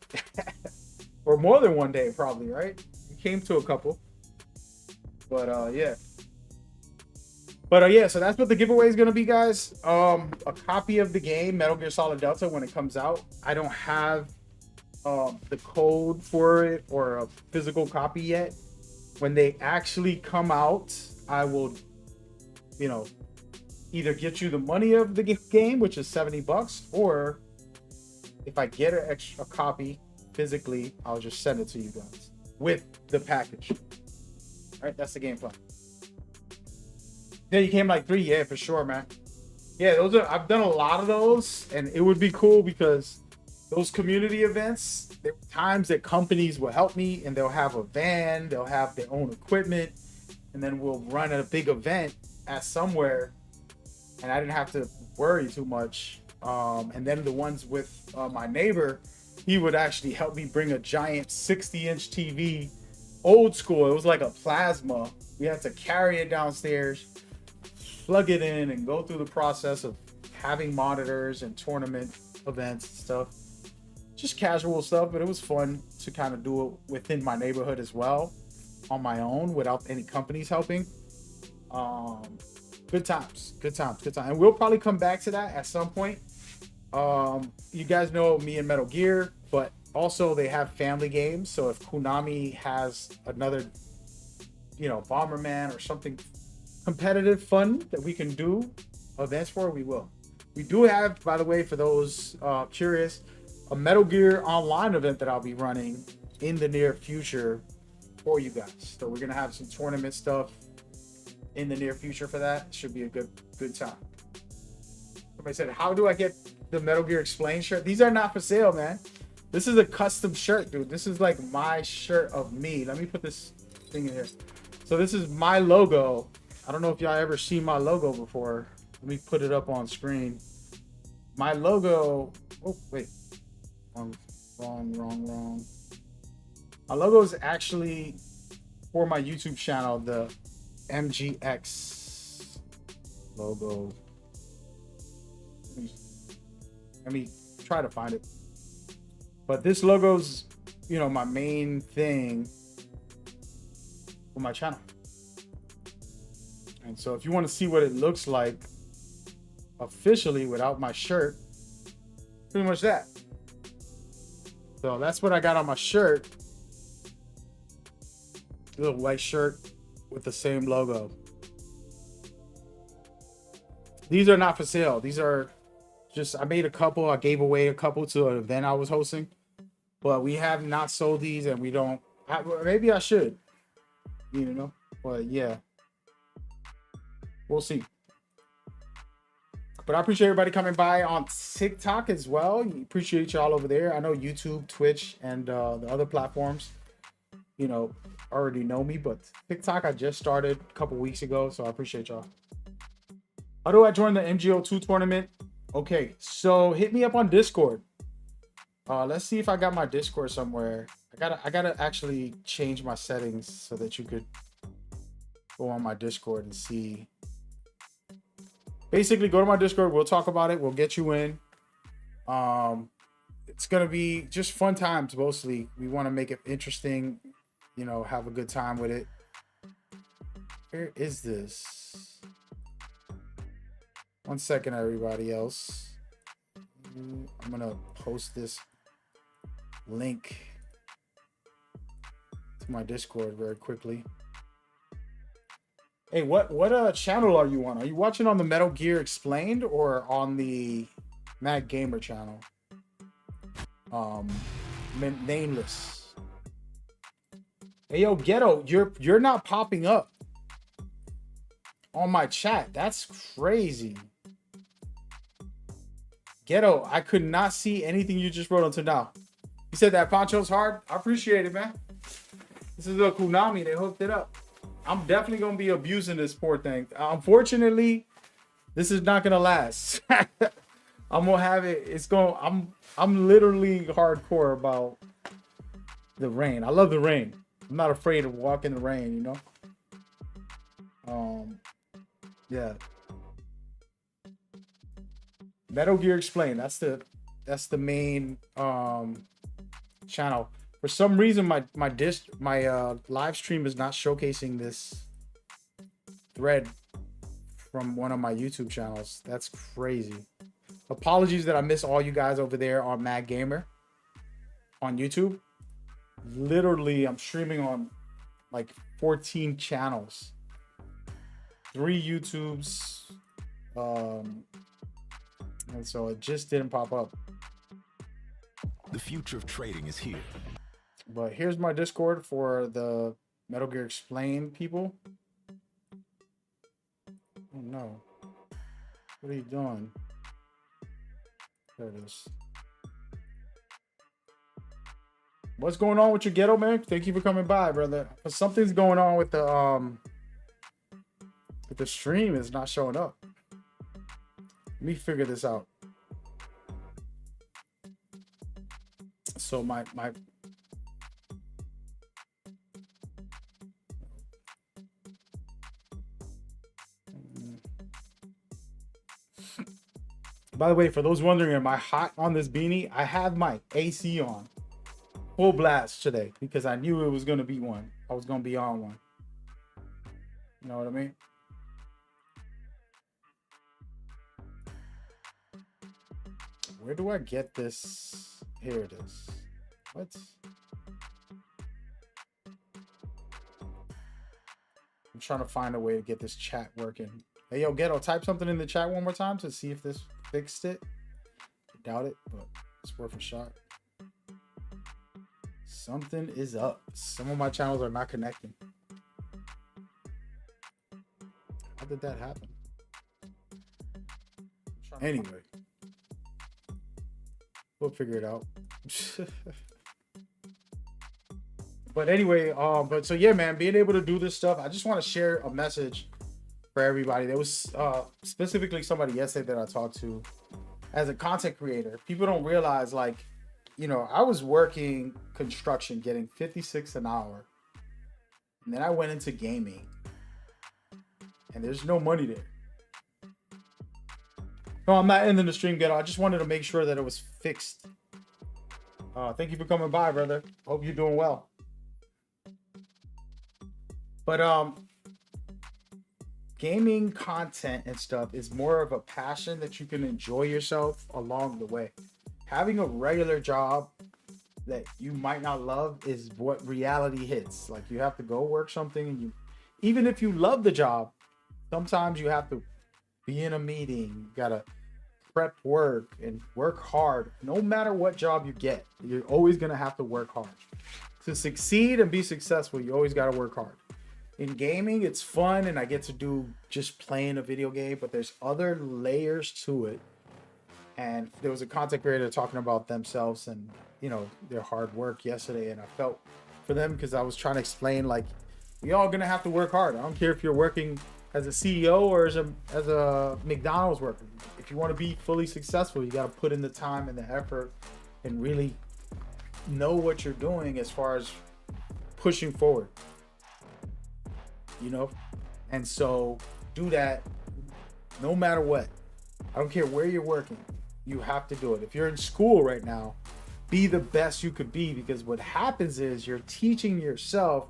Or more than one day, probably, right? You came to a couple. But yeah. But yeah, so that's what the giveaway is gonna be, guys. A copy of the game, Metal Gear Solid Delta, when it comes out. I don't have the code for it or a physical copy yet. When they actually come out, I will, you know, either get you the money of the game, which is $70, or if I get a copy physically, I'll just send it to you guys with the package. All right, that's the game plan. Yeah, you came like 3, yeah, for sure, man. Yeah, those are, I've done a lot of those, and it would be cool because those community events, there were times that companies will help me and they'll have a van, they'll have their own equipment, and then we'll run a big event at somewhere, and I didn't have to worry too much. And then the ones with my neighbor, he would actually help me bring a giant 60-inch TV, old school. It was like a plasma. We had to carry it downstairs, plug it in, and go through the process of having monitors and tournament events and stuff. Just casual stuff, but it was fun to kind of do it within my neighborhood as well, on my own without any companies helping. Um, Good times, good times, good times. And we'll probably come back to that at some point. You guys know me and Metal Gear, but also they have family games. So if Konami has another, Bomberman or something competitive fun that we can do events for, we will. We do have, by the way, for those curious, a Metal Gear Online event that I'll be running in the near future for you guys. So we're gonna have some tournament stuff in the near future for that. Should be a good time. Somebody said, how do I get the Metal Gear Explained shirt? These are not for sale, man. This is a custom shirt, dude. This is like my shirt of me. Let me put this thing in here. So this is my logo. I don't know if y'all ever seen my logo before. Let me put it up on screen. My logo. Oh, wait. Wrong. My logo is actually for my YouTube channel, the MGX logo. Let me try to find it. But this logo's, my main thing for my channel. And so if you want to see what it looks like officially without my shirt, pretty much that. So that's what I got on my shirt. A little white shirt with the same logo. These are not for sale. These are just, I made a couple. I gave away a couple to an event I was hosting. But we have not sold these, and we don't. Maybe I should. But yeah. We'll see. But I appreciate everybody coming by on TikTok as well. Appreciate y'all over there. I know YouTube, Twitch, and the other platforms, already know me. But TikTok, I just started a couple weeks ago, so I appreciate y'all. How do I join the MGO2 tournament? Okay, so hit me up on Discord. Let's see if I got my Discord somewhere. I gotta actually change my settings so that you could go on my Discord and see. Basically, go to my Discord. We'll talk about it. We'll get you in. It's gonna be just fun times mostly. We want to make it interesting. Have a good time with it. Where is this? 1 second, everybody else. I'm gonna post this link to my Discord very quickly. Hey, what channel are you on? Are you watching on the Metal Gear Explained or on the Mad Gamer channel? Nameless. Hey, yo, Ghetto, you're not popping up on my chat. That's crazy. Ghetto, I could not see anything you just wrote until now. You said that poncho's hard. I appreciate it, man. This is a Konami. They hooked it up. I'm definitely gonna be abusing this poor thing. Unfortunately, this is not gonna last. I'm gonna have it. I'm literally hardcore about the rain. I love the rain. I'm not afraid of walking the rain. Yeah. Metal Gear Explained. That's the main channel. For some reason, my live stream is not showcasing this thread from one of my YouTube channels. That's crazy. Apologies that I miss all you guys over there on Mad Gamer on YouTube. Literally, I'm streaming on like 14 channels, 3 YouTubes, and so it just didn't pop up. The future of trading is here. But here's my Discord for the Metal Gear Explained people. Oh no. What are you doing? There it is. What's going on with your ghetto, man? Thank you for coming by, brother. But something's going on with the stream. Is not showing up. Let me figure this out. So my by the way, for those wondering, am I hot on this beanie? I have my AC on full blast today because I knew it was going to be one. I was going to be on one. You know what I mean? Where do I get this? Here it is. What? I'm trying to find a way to get this chat working. Hey, yo, Ghetto, type something in the chat one more time to see if this fixed it. I doubt it, but it's worth a shot. Something is up. Some of my channels are not connecting. How did that happen? Anyway, we'll figure it out. But anyway, but so yeah, man, being able to do this stuff, I just want to share a message for everybody. There was specifically somebody yesterday that I talked to as a content creator. People don't realize, like, you know, I was working construction, getting 56 an hour, and then I went into gaming, and there's no money there. No, I'm not ending the stream, Ghetto. I just wanted to make sure that it was fixed. Thank you for coming by, brother. Hope you're doing well. But gaming content and stuff is more of a passion that you can enjoy yourself along the way. Having a regular job that you might not love is what reality hits. Like, you have to go work something, and even if you love the job, sometimes you have to be in a meeting, you gotta prep work and work hard. No matter what job you get, you're always gonna have to work hard. To succeed and be successful, you always gotta work hard. In gaming, it's fun and I get to do just playing a video game, but there's other layers to it. And there was a content creator talking about themselves and, you know, their hard work yesterday, and I felt for them because I was trying to explain, like, we all gonna have to work hard. I don't care if you're working as a CEO or as a McDonald's worker. If you want to be fully successful, you got to put in the time and the effort and really know what you're doing as far as pushing forward, you know? And so do that no matter what. I don't care where you're working. You have to do it. If you're in school right now, be the best you could be, because what happens is you're teaching yourself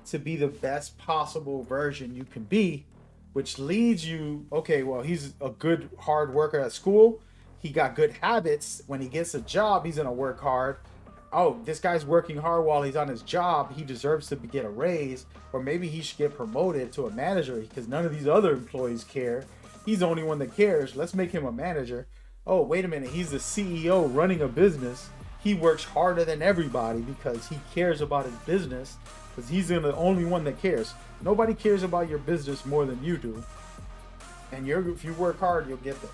to be the best possible version you can be, which leads you, okay, well, he's a good hard worker at school. He got good habits. When he gets a job, he's gonna work hard. Oh, this guy's working hard while he's on his job. He deserves to get a raise, or maybe he should get promoted to a manager because none of these other employees care. He's the only one that cares. Let's make him a manager. Oh, wait a minute. He's the CEO running a business. He works harder than everybody because he cares about his business, because he's the only one that cares. Nobody cares about your business more than you do. And if you work hard, you'll get there.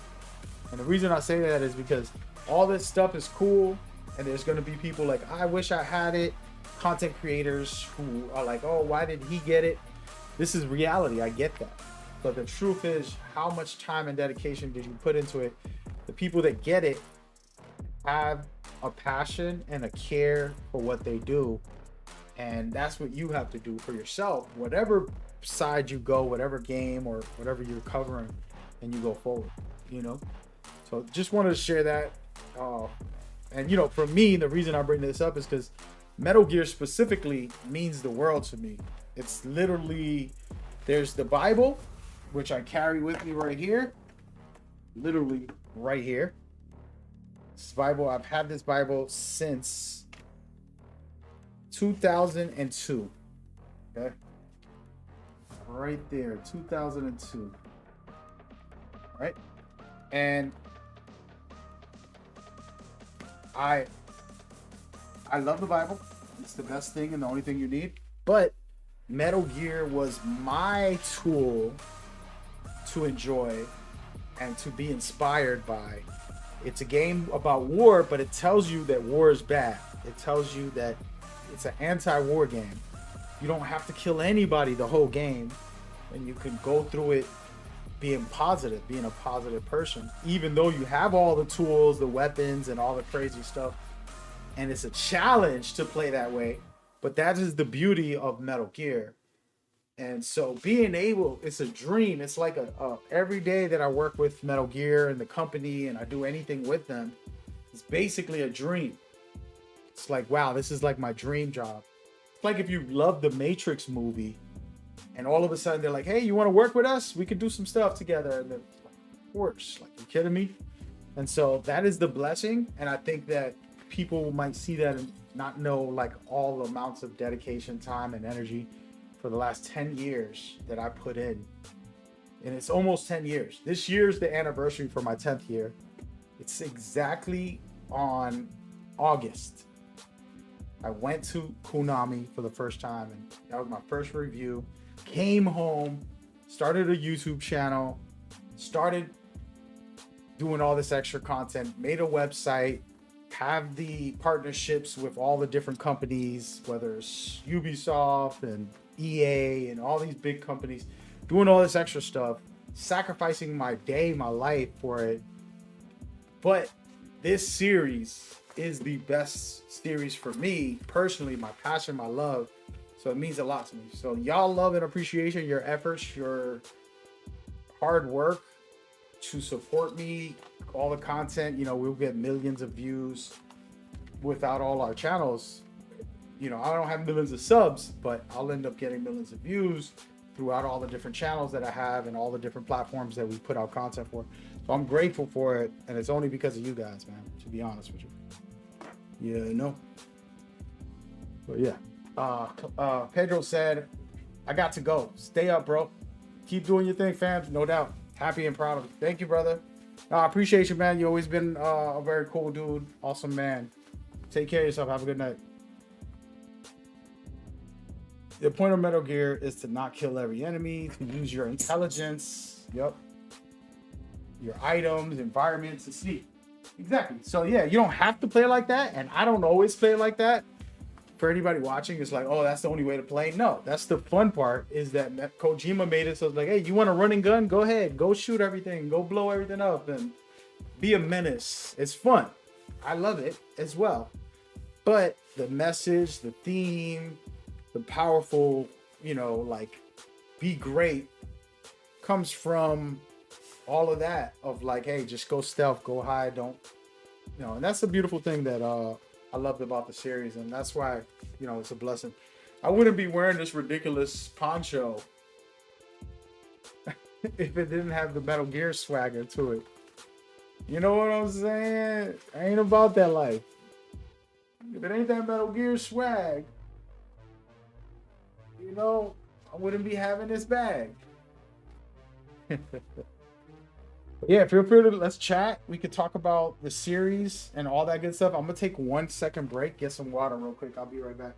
And the reason I say that is because all this stuff is cool, and there's going to be people like, I wish I had it. Content creators who are like, oh, why did he get it? This is reality. I get that. But the truth is, how much time and dedication did you put into it? The people that get it have a passion and a care for what they do. And that's what you have to do for yourself, whatever side you go, whatever game or whatever you're covering, and you go forward, you know? So just wanted to share that. And, you know, for me, the reason I bring this up is because Metal Gear specifically means the world to me. It's literally, there's the Bible, which I carry with me right here, literally right here. This Bible, I've had this Bible since 2002. Okay, right there, 2002. All right, and I love the Bible. It's the best thing and the only thing you need. But Metal Gear was my tool to enjoy and to be inspired by. It's a game about war, but it tells you that war is bad. It tells you that it's an anti-war game. You don't have to kill anybody the whole game, and you can go through it being positive, being a positive person, even though you have all the tools, the weapons, and all the crazy stuff. And it's a challenge to play that way, but that is the beauty of Metal Gear. And so being able, it's a dream. It's like a every day that I work with Metal Gear and the company and I do anything with them, it's basically a dream. It's like, wow, this is like my dream job. It's like if you love the Matrix movie and all of a sudden they're like, hey, you want to work with us? We could do some stuff together. And they're like, of course, like, you kidding me? And so that is the blessing. And I think that people might see that and not know like all the amounts of dedication, time, and energy for the last 10 years that I put in. And it's almost 10 years. This year's the anniversary for my 10th year. It's exactly on August. I went to Konami for the first time, and that was my first review. Came home, started a YouTube channel, started doing all this extra content, made a website, have the partnerships with all the different companies, whether it's Ubisoft and EA and all these big companies, doing all this extra stuff, sacrificing my day, my life for it. But this series is the best series for me personally, my passion, my love. So it means a lot to me. So y'all love and appreciation, your efforts, your hard work to support me, all the content. You know, we'll get millions of views without all our channels. You know, I don't have millions of subs, but I'll end up getting millions of views throughout all the different channels that I have and all the different platforms that we put out content for. So I'm grateful for it, and it's only because of you guys, man, to be honest with you. Yeah, no. But yeah. Pedro said, I got to go. Stay up, bro. Keep doing your thing, fam. No doubt. Happy and proud of you. Thank you, brother. I appreciate you, man. You've always been a very cool dude. Awesome, man. Take care of yourself. Have a good night. The point of Metal Gear is to not kill every enemy, to use your intelligence, your items, environments to sneak. Exactly. So yeah, you don't have to play like that, and I don't always play like that. For anybody watching, it's like, oh, that's the only way to play. No, that's the fun part, is that Kojima made it so it's like, hey, you want a running gun? Go ahead, go shoot everything, go blow everything up, and be a menace. It's fun. I love it as well. But the message, the theme, the powerful, like, be great, comes from all of that of like, hey, just go stealth, go hide, don't, and that's the beautiful thing that I loved about the series, and that's why, it's a blessing. I wouldn't be wearing this ridiculous poncho if it didn't have the Metal Gear swagger to it. You know what I'm saying? I ain't about that life. If it ain't that Metal Gear swag, I wouldn't be having this bag. Yeah, feel free to, let's chat. We could talk about the series and all that good stuff. I'm gonna take 1 second break, get some water real quick. I'll be right back.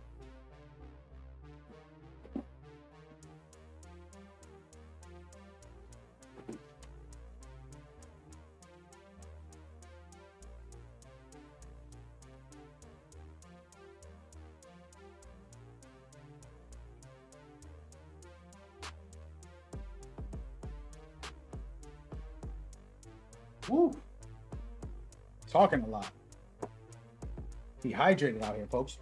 Woo. Talking a lot. Dehydrated out here, folks.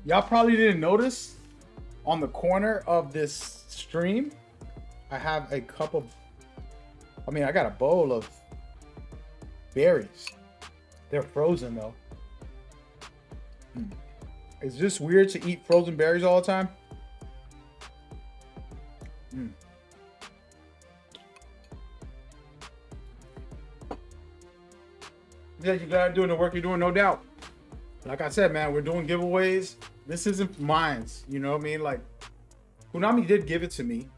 Y'all probably didn't notice on the corner of this stream, I have a cup of, I got a bowl of berries. They're frozen though. Is this weird to eat frozen berries all the time? Yeah, you gotta do the work you're doing, no doubt. Like I said, man, we're doing giveaways. This isn't mine, you know what I mean? Like, Konami did give it to me,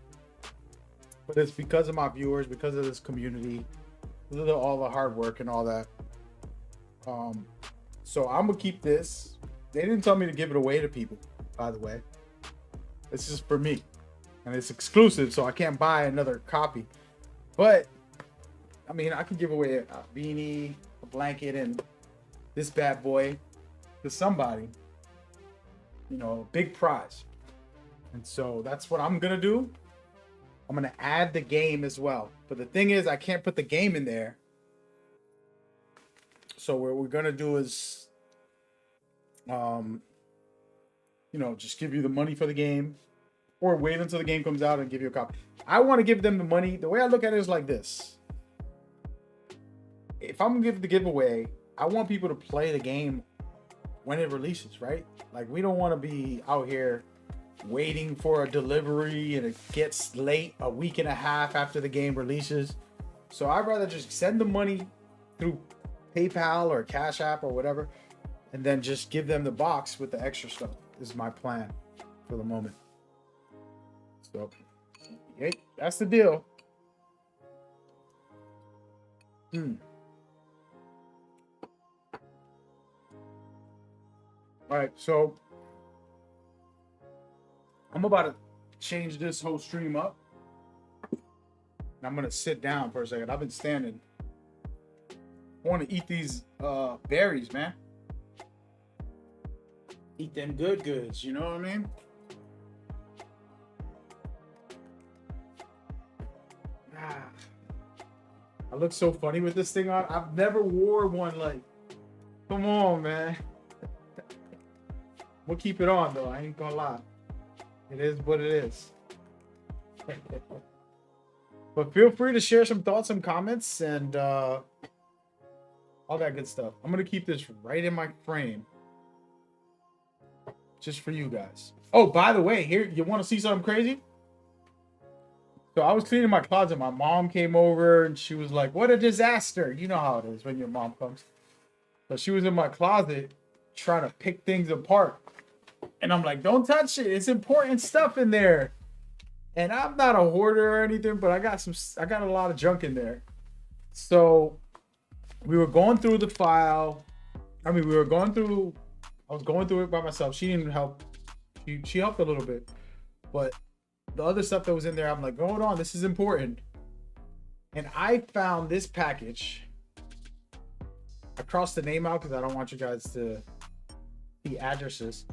but it's because of my viewers, because of this community, because of all the hard work and all that. So I'm gonna keep this. They didn't tell me to give it away to people, by the way. It's just for me. and it's exclusive, so I can't buy another copy. But I mean, I can give away a beanie, a blanket, and this bad boy to somebody. You know, a big prize. And so that's what I'm gonna do. I'm gonna add the game as well. But the thing is, I can't put the game in there. So what we're gonna do is, you know, just give you the money for the game, or wait until the game comes out and give you a copy. I want to give them the money. The way I look at it is like this: if I'm gonna give the giveaway, I want people to play the game when it releases, right? Like, we don't want to be out here waiting for a delivery and it gets late a week and a half after the game releases. So I'd rather just send the money through PayPal or Cash App or whatever, and then just give them the box with the extra stuff. This is my plan for the moment. So, yeah, that's the deal. All right, so I'm about to change this whole stream up. And I'm gonna sit down for a second. I've been standing. I want to eat these berries, man. Eat them good goods, you know what I mean? I look so funny with this thing on. I've never wore one like. Come on, man. We'll keep it on though. I ain't gonna lie. It is what it is. But feel free to share some thoughts and comments and all that good stuff. I'm gonna keep this right in my frame, just for you guys. Oh, by the way, here, you want to see something crazy? So I was cleaning my closet. My mom came over and she was like, "What a disaster!" You know how it is when your mom comes. So she was in my closet trying to pick things apart. And I'm like, "Don't touch it. It's important stuff in there." And I'm not a hoarder or anything, but I got a lot of junk in there. So we were going through the file. I mean, I was going through it by myself. She didn't help. She helped a little bit. But the other stuff that was in there, I'm like, hold on, this is important. And I found this package. I crossed the name out because I don't want you guys to see addresses.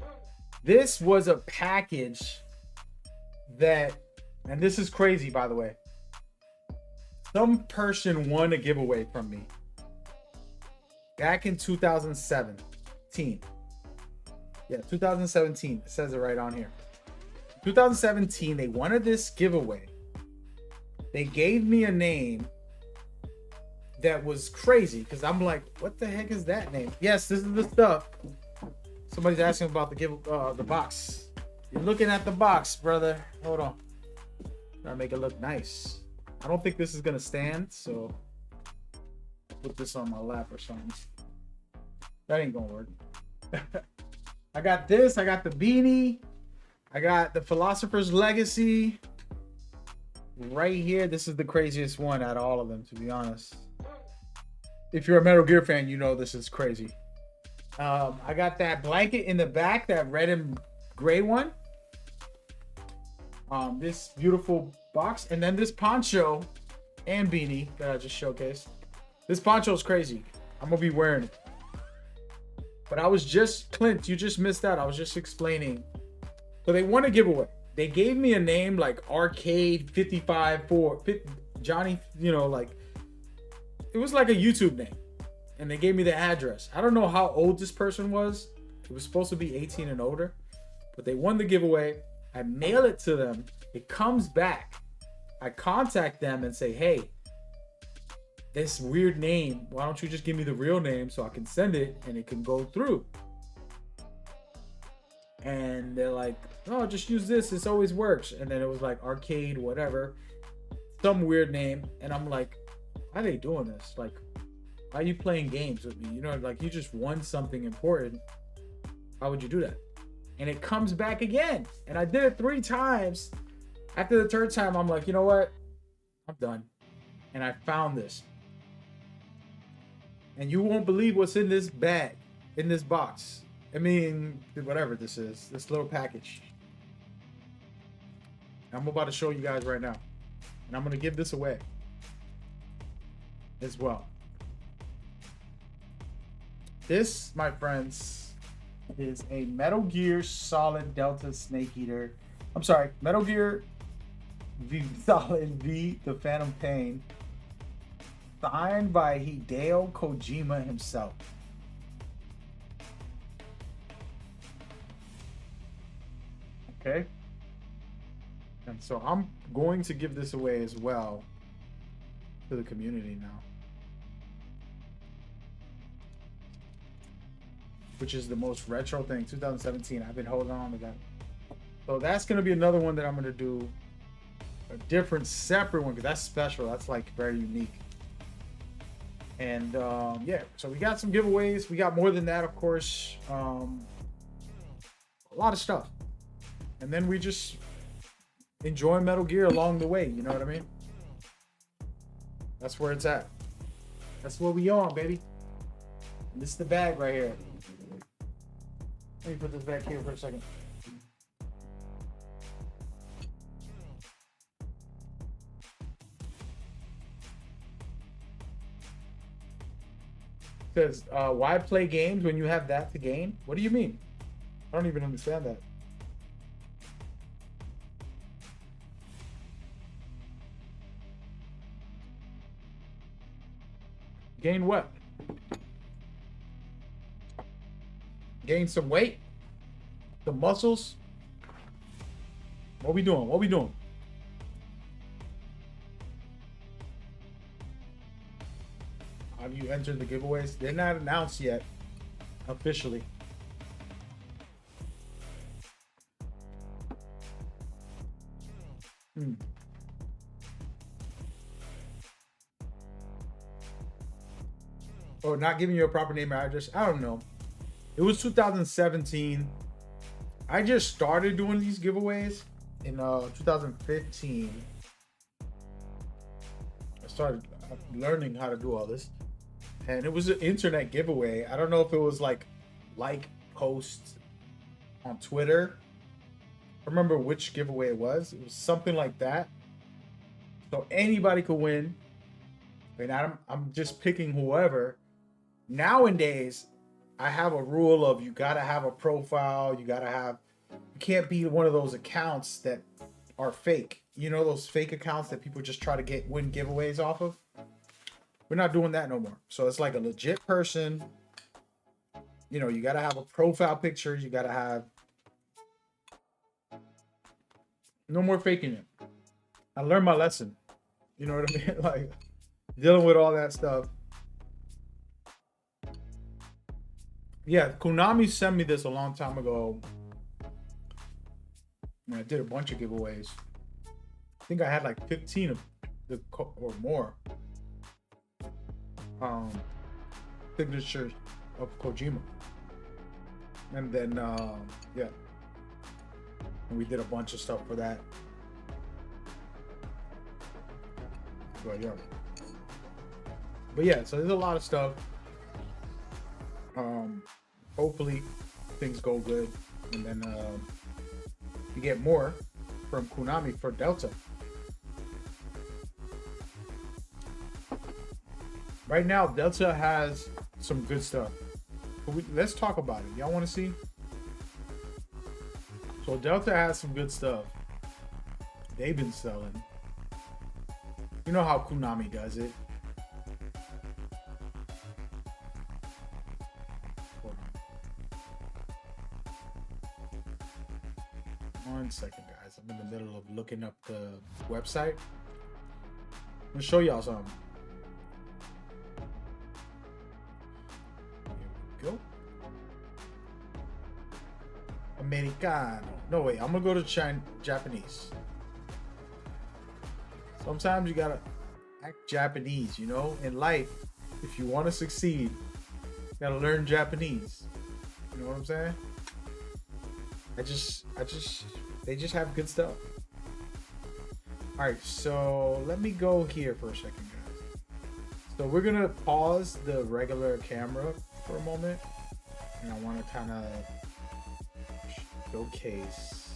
This was a package that, and this is crazy, by the way. Some person won a giveaway from me back in 2017. Yeah, 2017. It says it right on here. 2017, they wanted this giveaway. They gave me a name that was crazy because I'm like, what the heck is that name? Yes, this is the stuff. Somebody's asking about the box. You're looking at the box, brother. Hold on. Gotta make it look nice. I don't think this is gonna stand, so I'll put this on my lap or something. That ain't gonna work. I got this. I got the beanie. I got the Philosopher's Legacy right here. This is the craziest one out of all of them, to be honest. If you're a Metal Gear fan, you know this is crazy. I got that blanket in the back, that red and gray one. This beautiful box, and then this poncho and beanie that I just showcased. This poncho is crazy. I'm gonna be wearing it. But I was just, Clint, you just missed out. I was just explaining. So they won a giveaway. They gave me a name like Arcade 55 for Johnny, you know, like it was like a YouTube name. And they gave me the address. I don't know how old this person was. It was supposed to be 18 and older. But they won the giveaway. I mail it to them. It comes back. I contact them and say, hey, this weird name, why don't you just give me the real name so I can send it and it can go through? And they're like, oh, just use this. This always works. And then it was like Arcade, whatever. Some weird name. And I'm like, why are they doing this? Like, why are you playing games with me? You know, like you just won something important. Why would you do that? And it comes back again. And I did it 3 times. After the 3rd time, I'm like, you know what? I'm done. And I found this. And you won't believe what's in this bag, in this box. I mean, whatever this is, this little package. I'm about to show you guys right now. And I'm going to give this away as well. This, my friends, is a Metal Gear Solid Delta Snake Eater. I'm sorry, Metal Gear Solid V, The Phantom Pain, signed by Hideo Kojima himself. Okay. And so I'm going to give this away as well to the community now, which is the most retro thing, 2017. I've been holding on to that. So that's going to be another one that I'm going to do a different, separate one, because that's special. That's like very unique. And yeah, so we got some giveaways. We got more than that, of course. A lot of stuff. And then we just enjoy Metal Gear along the way. You know what I mean? That's where it's at. That's what we on, baby. And this is the bag right here. Let me put this back here for a second. Says, why play games when you have that to gain? What do you mean? I don't even understand that. Gain what? Gain some weight? The muscles? What we doing? What we doing? Have you entered the giveaways? They're not announced yet officially. Oh, not giving you a proper name or address? I don't know. It was 2017. I just started doing these giveaways in 2015. I started learning how to do all this. And it was an internet giveaway. I don't know if it was like post on Twitter. I remember which giveaway it was. It was something like that. So anybody could win. And I'm just picking whoever. Nowadays, I have a rule of you gotta have a profile. You can't be one of those accounts that are fake. You know, those fake accounts that people just try to win giveaways off of. We're not doing that no more. So it's like a legit person. You know, you gotta have a profile picture. You gotta have no more faking it. I learned my lesson. You know what I mean? Like dealing with all that stuff. Yeah, Konami sent me this a long time ago. And I did a bunch of giveaways. I think I had like 15 of the or more signatures of Kojima. And then yeah. And we did a bunch of stuff for that. But yeah, so there's a lot of stuff. Hopefully things go good, and then you get more from Konami for Delta. Right now, Delta has some good stuff. But let's talk about it. Y'all want to see? So Delta has some good stuff. They've been selling. You know how Konami does it. One second, guys. I'm in the middle of looking up the website. I'm gonna show y'all something. Here we go. Americano. No, wait. I'm gonna go to Japanese. Sometimes you gotta act Japanese, you know? In life, if you want to succeed, you gotta learn Japanese. You know what I'm saying? They just have good stuff. All right, so let me go here for a second, guys. So we're gonna pause the regular camera for a moment, and I want to kind of showcase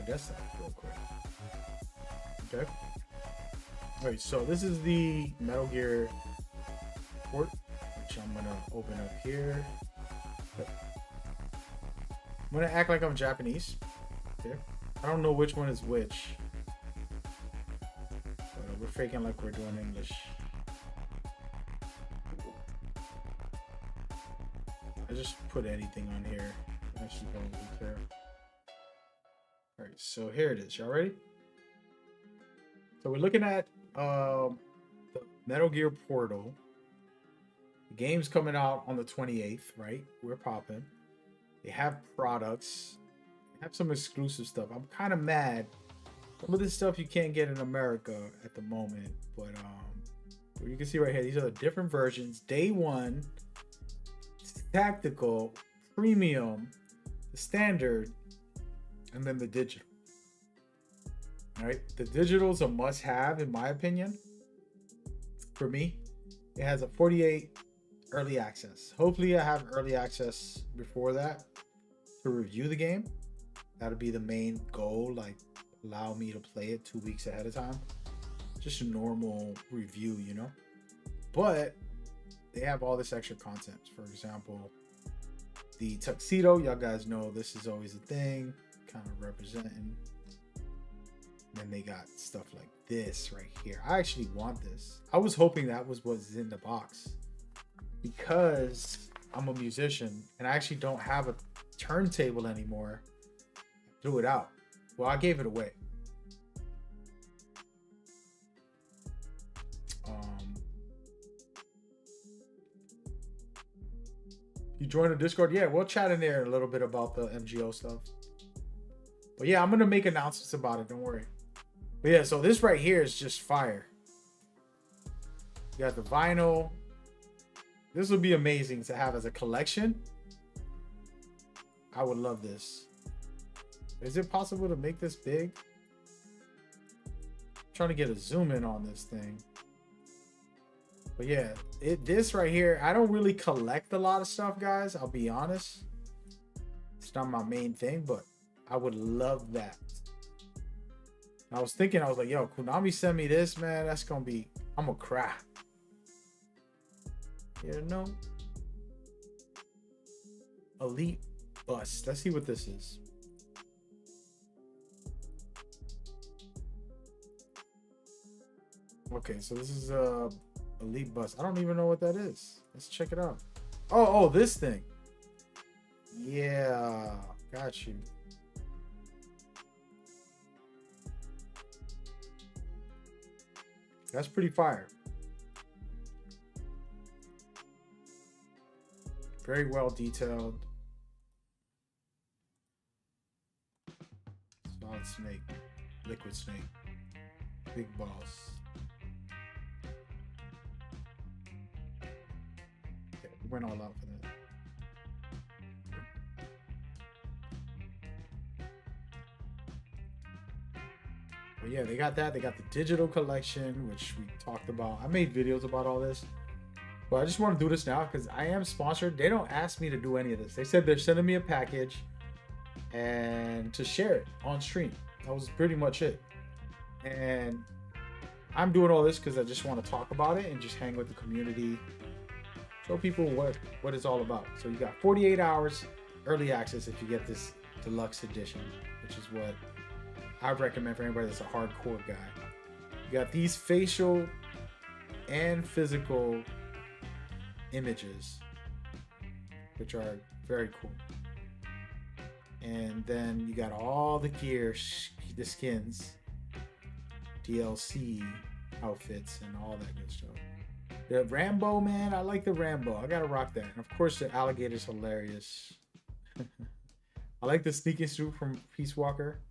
desktop real quick. Okay. All right, so this is the Metal Gear port, which I'm gonna open up here. I'm gonna act like I'm Japanese. Okay. I don't know which one is which. We're faking like we're doing English. I just put anything on here. I actually don't really care. Alright, so here it is. Y'all ready? So we're looking at the Metal Gear Portal. The game's coming out on the 28th, right? We're popping. They have products. They have some exclusive stuff. I'm kind of mad. Some of this stuff you can't get in America at the moment, but you can see right here, these are the different versions. Day one, tactical, premium, the standard, and then the digital. All right, the digital is a must-have in my opinion. For me, it has a 48 early access. Hopefully, I have early access before that to review the game. That'll be the main goal. Like, allow me to play it 2 weeks ahead of time. Just a normal review, you know. But they have all this extra content. For example, the tuxedo. Y'all guys know this is always a thing, kind of representing. Then they got stuff like this right here. I actually want this. I was hoping that was what's in the box because I'm a musician and I actually don't have a turntable anymore. I threw it out. Well, I gave it away. You join the Discord? Yeah, we'll chat in there a little bit about the MGO stuff. But yeah, I'm going to make announcements about it. Don't worry. But yeah, so this right here is just fire. You got the vinyl. This would be amazing to have as a collection. I would love this. Is it possible to make this big? I'm trying to get a zoom in on this thing. But yeah, this right here, I don't really collect a lot of stuff, guys. I'll be honest. It's not my main thing, but I would love that. I was thinking, I was like, yo, Konami send me this, man. That's gonna be, I'm gonna cry. You know? Elite Bus. Let's see what this is. Okay, so this is Elite Bus. I don't even know what that is. Let's check it out. Oh, this thing. Yeah, got you. That's pretty fire. Very well detailed. Solid Snake. Liquid Snake. Big Boss. Okay, we went all out for that. But yeah, they got that. They got the digital collection, which we talked about. I made videos about all this. But I just want to do this now because I am sponsored. They don't ask me to do any of this. They said they're sending me a package and to share it on stream. That was pretty much it. And I'm doing all this because I just want to talk about it and just hang with the community. Show people what it's all about. So you got 48 hours early access if you get this deluxe edition, which is what I recommend for anybody that's a hardcore guy. You got these facial and physical images, which are very cool. And then you got all the gear, the skins, DLC outfits, and all that good stuff. The Rambo, man, I like the Rambo. I gotta rock that. And of course, the alligator's hilarious. I like the sneaking suit from Peace Walker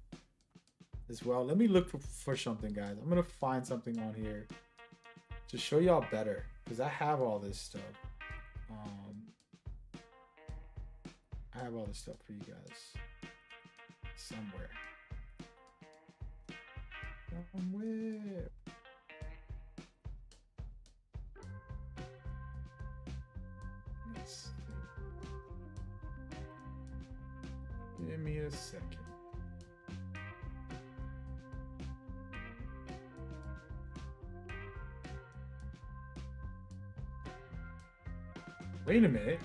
as well. Let me look for something, guys. I'm gonna find something on here to show y'all better because I have all this stuff. I have all this stuff for you guys somewhere. Let's see. Give me a second. Wait a minute.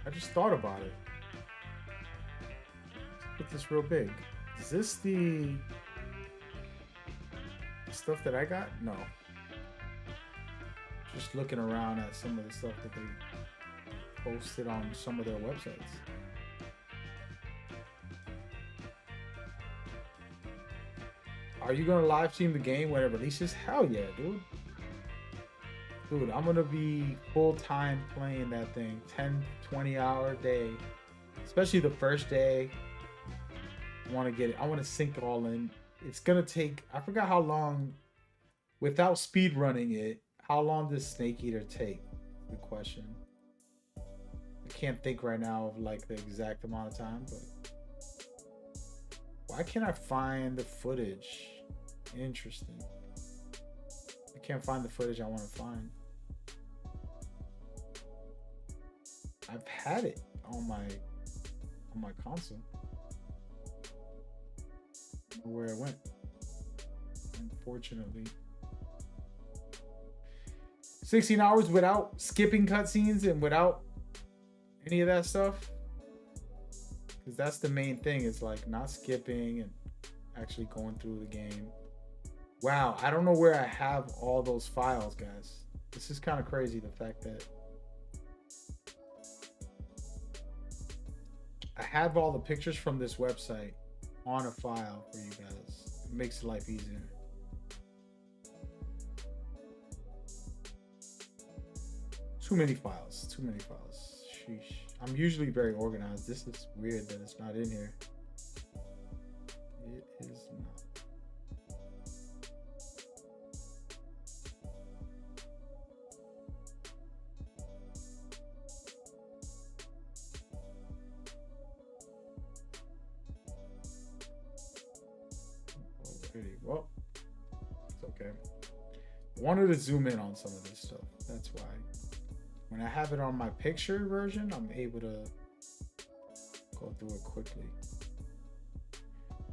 I just thought about it. Let's put this real big. Is this the stuff that I got? No. Just looking around at some of the stuff that they posted on some of their websites. Are you gonna live stream the game when it releases? Hell yeah, dude. Dude, I'm gonna be full-time playing that thing. 10, 20-hour day. Especially the first day. I wanna get it. I wanna sink it all in. It's gonna take, I forgot how long, without speed running it, how long does Snake Eater take? Good question. I can't think right now of like the exact amount of time, but why can't I find the footage? Interesting. I can't find the footage I want to find. I've had it on my console. I don't know where it went. Unfortunately. 16 hours without skipping cutscenes and without any of that stuff. Because that's the main thing. It's like not skipping and actually going through the game. Wow, I don't know where I have all those files, guys. This is kind of crazy, the fact that I have all the pictures from this website on a file for you guys. It makes life easier. Too many files. Too many files. Sheesh. I'm usually very organized. This is weird that it's not in here. It is not. Well, it's okay. I wanted to zoom in on some of this stuff. That's why. When I have it on my picture version, I'm able to go through it quickly.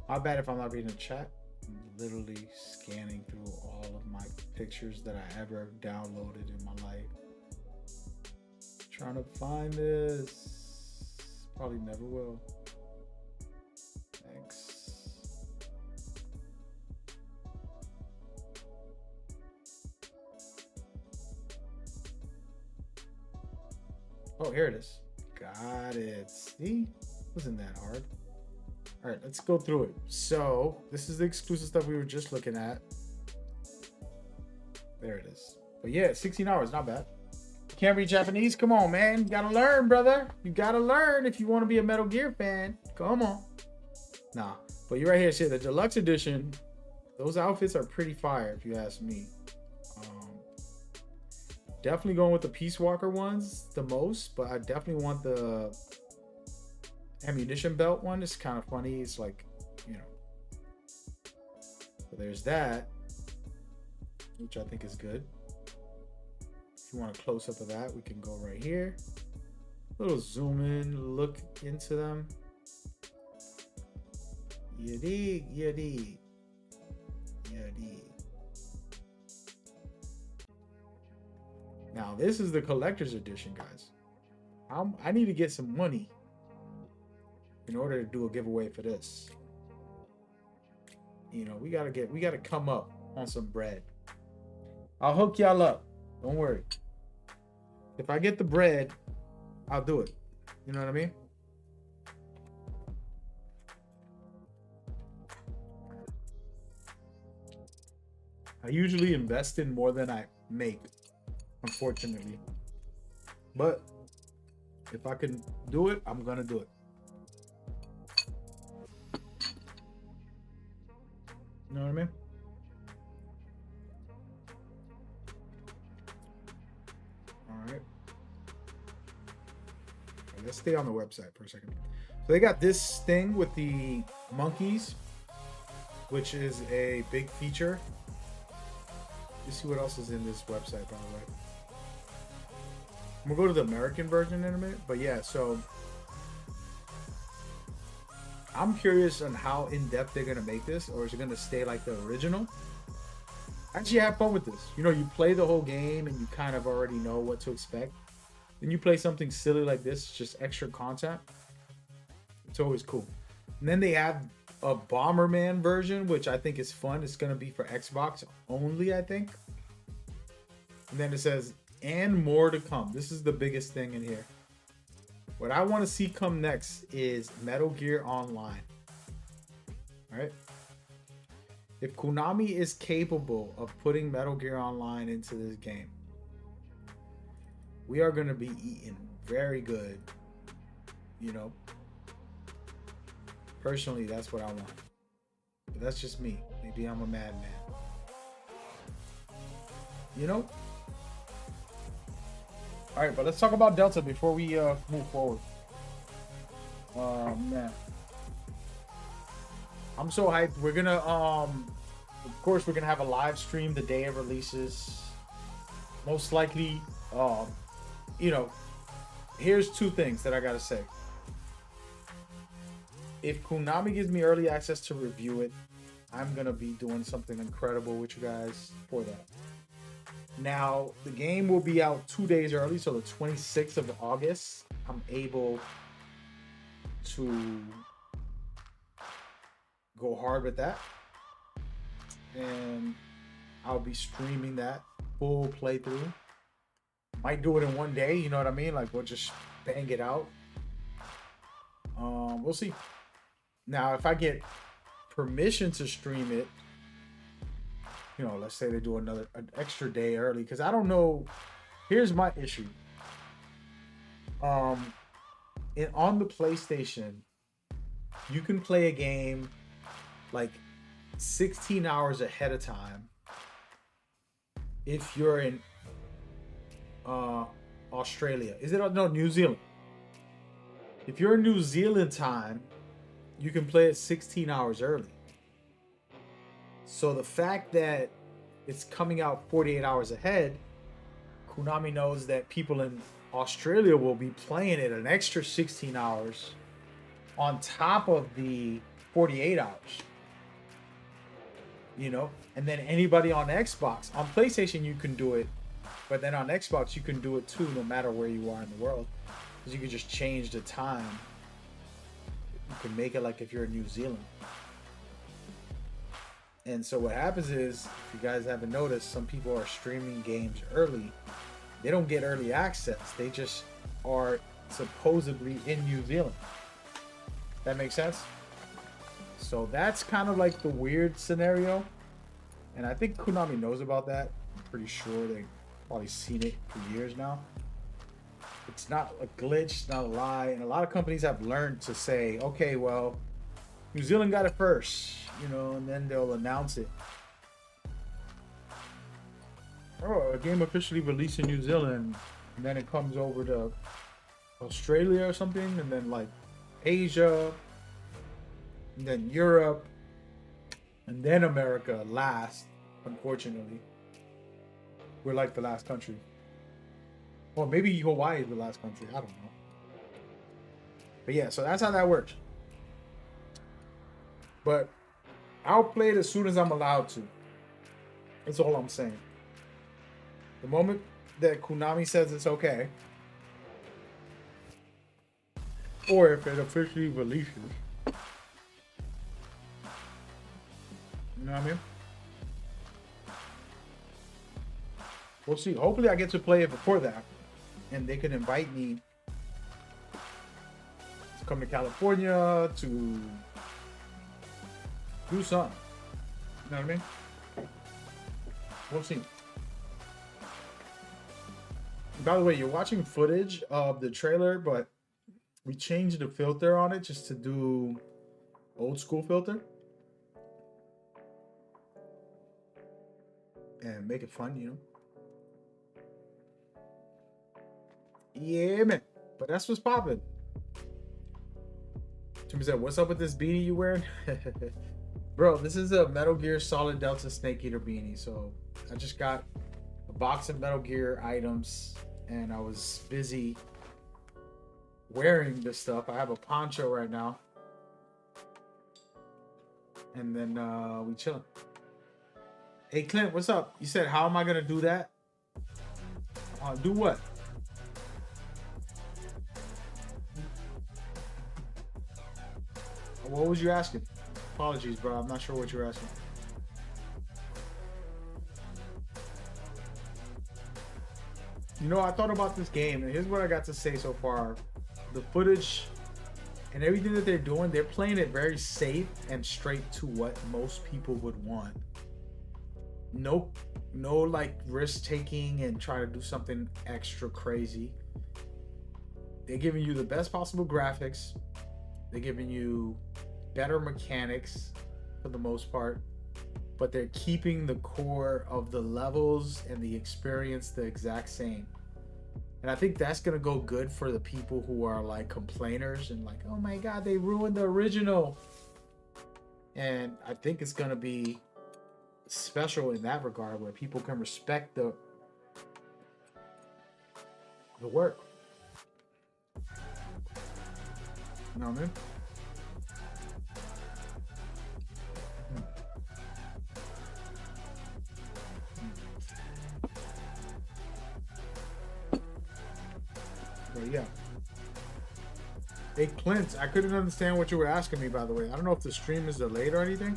My bad if I'm not reading the chat. I'm literally scanning through all of my pictures that I ever downloaded in my life. Trying to find this. Probably never will. Thanks. Oh, here it is. Got it. See? Wasn't that hard. All right, let's go through it. So this is the exclusive stuff we were just looking at. There it is. But yeah, 16 hours, not bad. Can't read Japanese? Come on, man. You gotta learn, brother. You gotta learn if you want to be a Metal Gear fan. Come on. Nah, but you're right here. Shit, the deluxe edition, those outfits are pretty fire if you ask me. Definitely going with the Peace Walker ones the most, but I definitely want the ammunition belt one. It's kind of funny. It's like, you know. So there's that, which I think is good. If you want a close up of that, we can go right here. A little zoom in, look into them. You dig, you dig, you dig. Now, this is the collector's edition, guys. I need to get some money in order to do a giveaway for this. You know, we gotta come up on some bread. I'll hook y'all up. Don't worry. If I get the bread, I'll do it. You know what I mean? I usually invest in more than I make, unfortunately. But if I can do it, I'm gonna do it. You know what I mean? All right. Let's stay on the website for a second. So they got this thing with the monkeys, which is a big feature. Let's see what else is in this website, by the way. I'm gonna go to the American version in a minute, but yeah, so I'm curious on how in-depth they're gonna make this, or is it gonna stay like the original? Actually have fun with this. You know, you play the whole game and you kind of already know what to expect. Then you play something silly like this, just extra content. It's always cool. And then they have a Bomberman version, which I think is fun. It's gonna be for Xbox only, I think. And then it says, and more to come. This is the biggest thing in here. What I want to see come next is Metal Gear Online. All right. If Konami is capable of putting Metal Gear Online into this game, we are going to be eating very good. You know, personally, that's what I want. But that's just me. Maybe I'm a madman. You know? All right, but let's talk about Delta before we move forward. Oh man, I'm so hyped. We're gonna of course we're gonna have a live stream the day it releases. Most likely, you know, here's two things that I gotta say. If Konami gives me early access to review it, I'm gonna be doing something incredible with you guys for that. Now, the game will be out 2 days early, so the 26th of August, I'm able to go hard with that. And I'll be streaming that full playthrough. Might do it in 1 day, you know what I mean? Like, we'll just bang it out. We'll see. Now, if I get permission to stream it, you know, let's say they do an extra day early, because I don't know. Here's my issue. On the PlayStation, you can play a game like 16 hours ahead of time if you're in Australia. Is it no New Zealand? If you're in New Zealand time, you can play it 16 hours early. So the fact that it's coming out 48 hours ahead, Konami knows that people in Australia will be playing it an extra 16 hours on top of the 48 hours. You know, and then anybody on Xbox, on PlayStation you can do it, but then on Xbox you can do it too, no matter where you are in the world, because you can just change the time. You can make it like if you're in New Zealand. And so what happens is, if you guys haven't noticed, some people are streaming games early. They don't get early access. They just are supposedly in New Zealand. That makes sense? So that's kind of like the weird scenario. And I think Konami knows about that. I'm pretty sure they've probably seen it for years now. It's not a glitch, it's not a lie. And a lot of companies have learned to say, okay, well, New Zealand got it first, you know, and then they'll announce it. Oh, a game officially released in New Zealand, and then it comes over to Australia or something, and then like Asia, and then Europe, and then America last, unfortunately. We're like the last country. Or maybe Hawaii is the last country, I don't know. But yeah, so that's how that works. But I'll play it as soon as I'm allowed to. That's all I'm saying. The moment that Konami says it's okay, or if it officially releases, you know what I mean? We'll see. Hopefully I get to play it before that, and they can invite me to come to California to do something. You know what I mean? We'll see. By the way, you're watching footage of the trailer, but we changed the filter on it just to do old school filter and make it fun, you know? Yeah, man. But that's what's popping. Jimmy said, what's up with this beanie you wearing? Bro, this is a Metal Gear Solid Delta Snake Eater beanie. So I just got a box of Metal Gear items and I was busy wearing this stuff. I have a poncho right now. And then we chilling. Hey Clint, what's up? You said, how am I gonna do that? Do what? What was you asking? Apologies, bro. I'm not sure what you're asking. You know, I thought about this game, and here's what I got to say so far. The footage and everything that they're doing, they're playing it very safe and straight to what most people would want. No like risk taking and try to do something extra crazy. They're giving you the best possible graphics. They're giving you better mechanics for the most part, but they're keeping the core of the levels and the experience the exact same. And I think that's gonna go good for the people who are like complainers and like, oh my god, they ruined the original. And I think it's gonna be special in that regard, where people can respect the work. You know what I mean? But yeah. Hey Clint, I couldn't understand what you were asking me, by the way. I don't know if the stream is delayed or anything.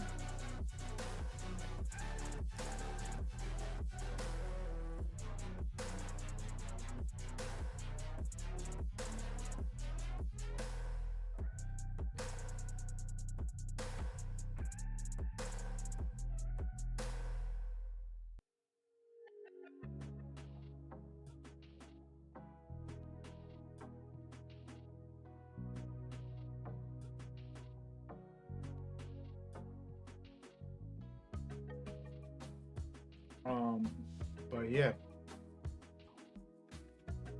But yeah.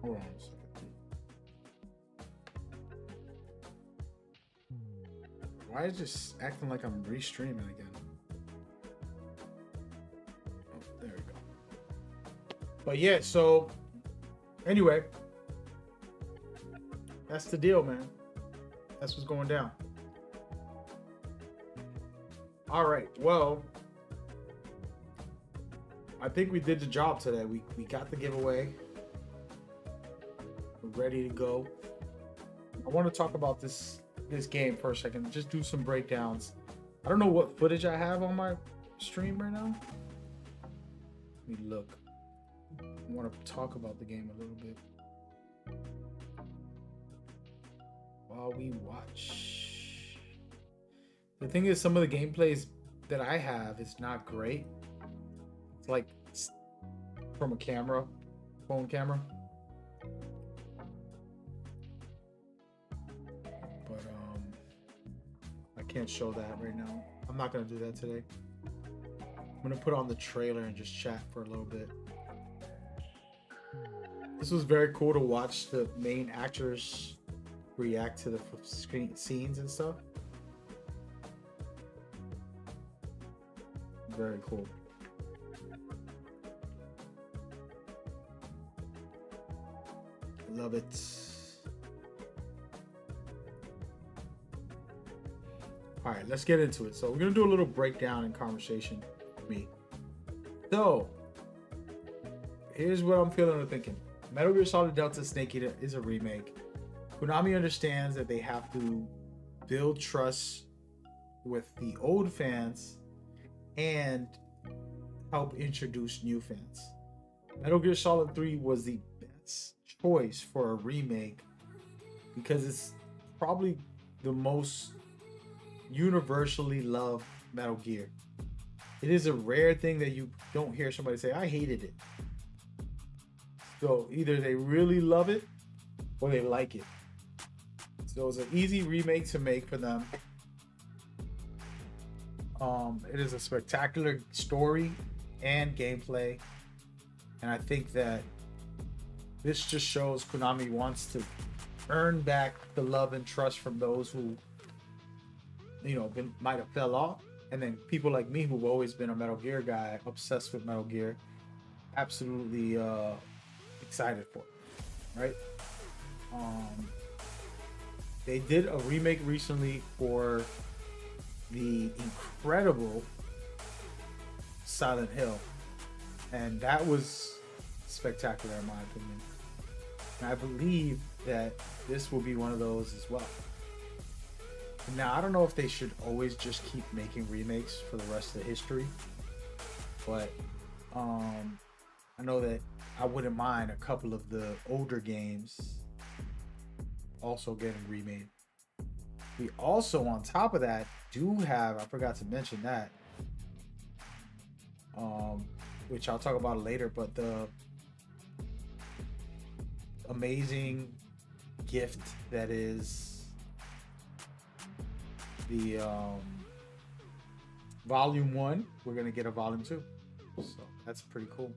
Hold on a second. Why is it just acting like I'm restreaming again? Oh, there we go. But yeah, so anyway, that's the deal, man. That's what's going down. All right, well, I think we did the job today. We got the giveaway. We're ready to go. I want to talk about this game for a second. Just do some breakdowns. I don't know what footage I have on my stream right now. Let me look. I want to talk about the game a little bit while we watch. The thing is, some of the gameplays that I have is not great. It's like from a camera, phone camera. But I can't show that right now. I'm not gonna do that today. I'm gonna put on the trailer and just chat for a little bit. This was very cool to watch the main actors react to the screen scenes and stuff. Very cool. Love it. All right, let's get into it. So we're gonna do a little breakdown and conversation with me. So here's what I'm feeling and thinking. Metal Gear Solid Delta Snake Eater is a remake. Konami understands that they have to build trust with the old fans and help introduce new fans. Metal Gear Solid 3 was the best choice for a remake because it's probably the most universally loved Metal Gear. It is a rare thing that you don't hear somebody say, I hated it. So either they really love it or they like it. So it's an easy remake to make for them. It is a spectacular story and gameplay. And I think that this just shows Konami wants to earn back the love and trust from those who, you know, might have fell off. And then people like me who've always been a Metal Gear guy, obsessed with Metal Gear, absolutely excited for it, right? They did a remake recently for the incredible Silent Hill, and that was spectacular in my opinion. And I believe that this will be one of those as well. Now, I don't know if they should always just keep making remakes for the rest of the history, but I know that I wouldn't mind a couple of the older games also getting remade. We also, on top of that, do have, I forgot to mention that, which I'll talk about later, but the amazing gift that is the volume 1. We're gonna get a volume 2, so that's pretty cool.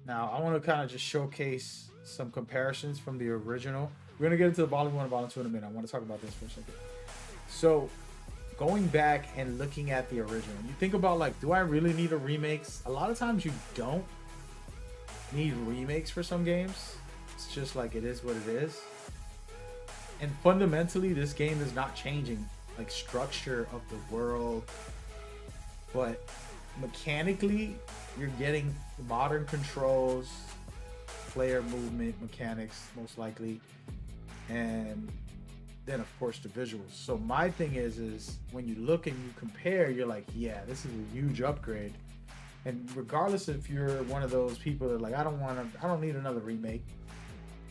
Now I want to kind of just showcase some comparisons from the original. We're gonna get into the volume 1 and volume 2 in a minute. I want to talk about this for a second. So going back and looking at the original, you think about, like, do I really need a remakes? A lot of times you don't need remakes for some games. It's just like, it is what it is. And fundamentally, this game is not changing, like, structure of the world, but mechanically you're getting modern controls, player movement mechanics most likely, and then of course the visuals. So my thing is when you look and you compare, you're like, yeah, this is a huge upgrade. And regardless if you're one of those people that, like, I don't need another remake.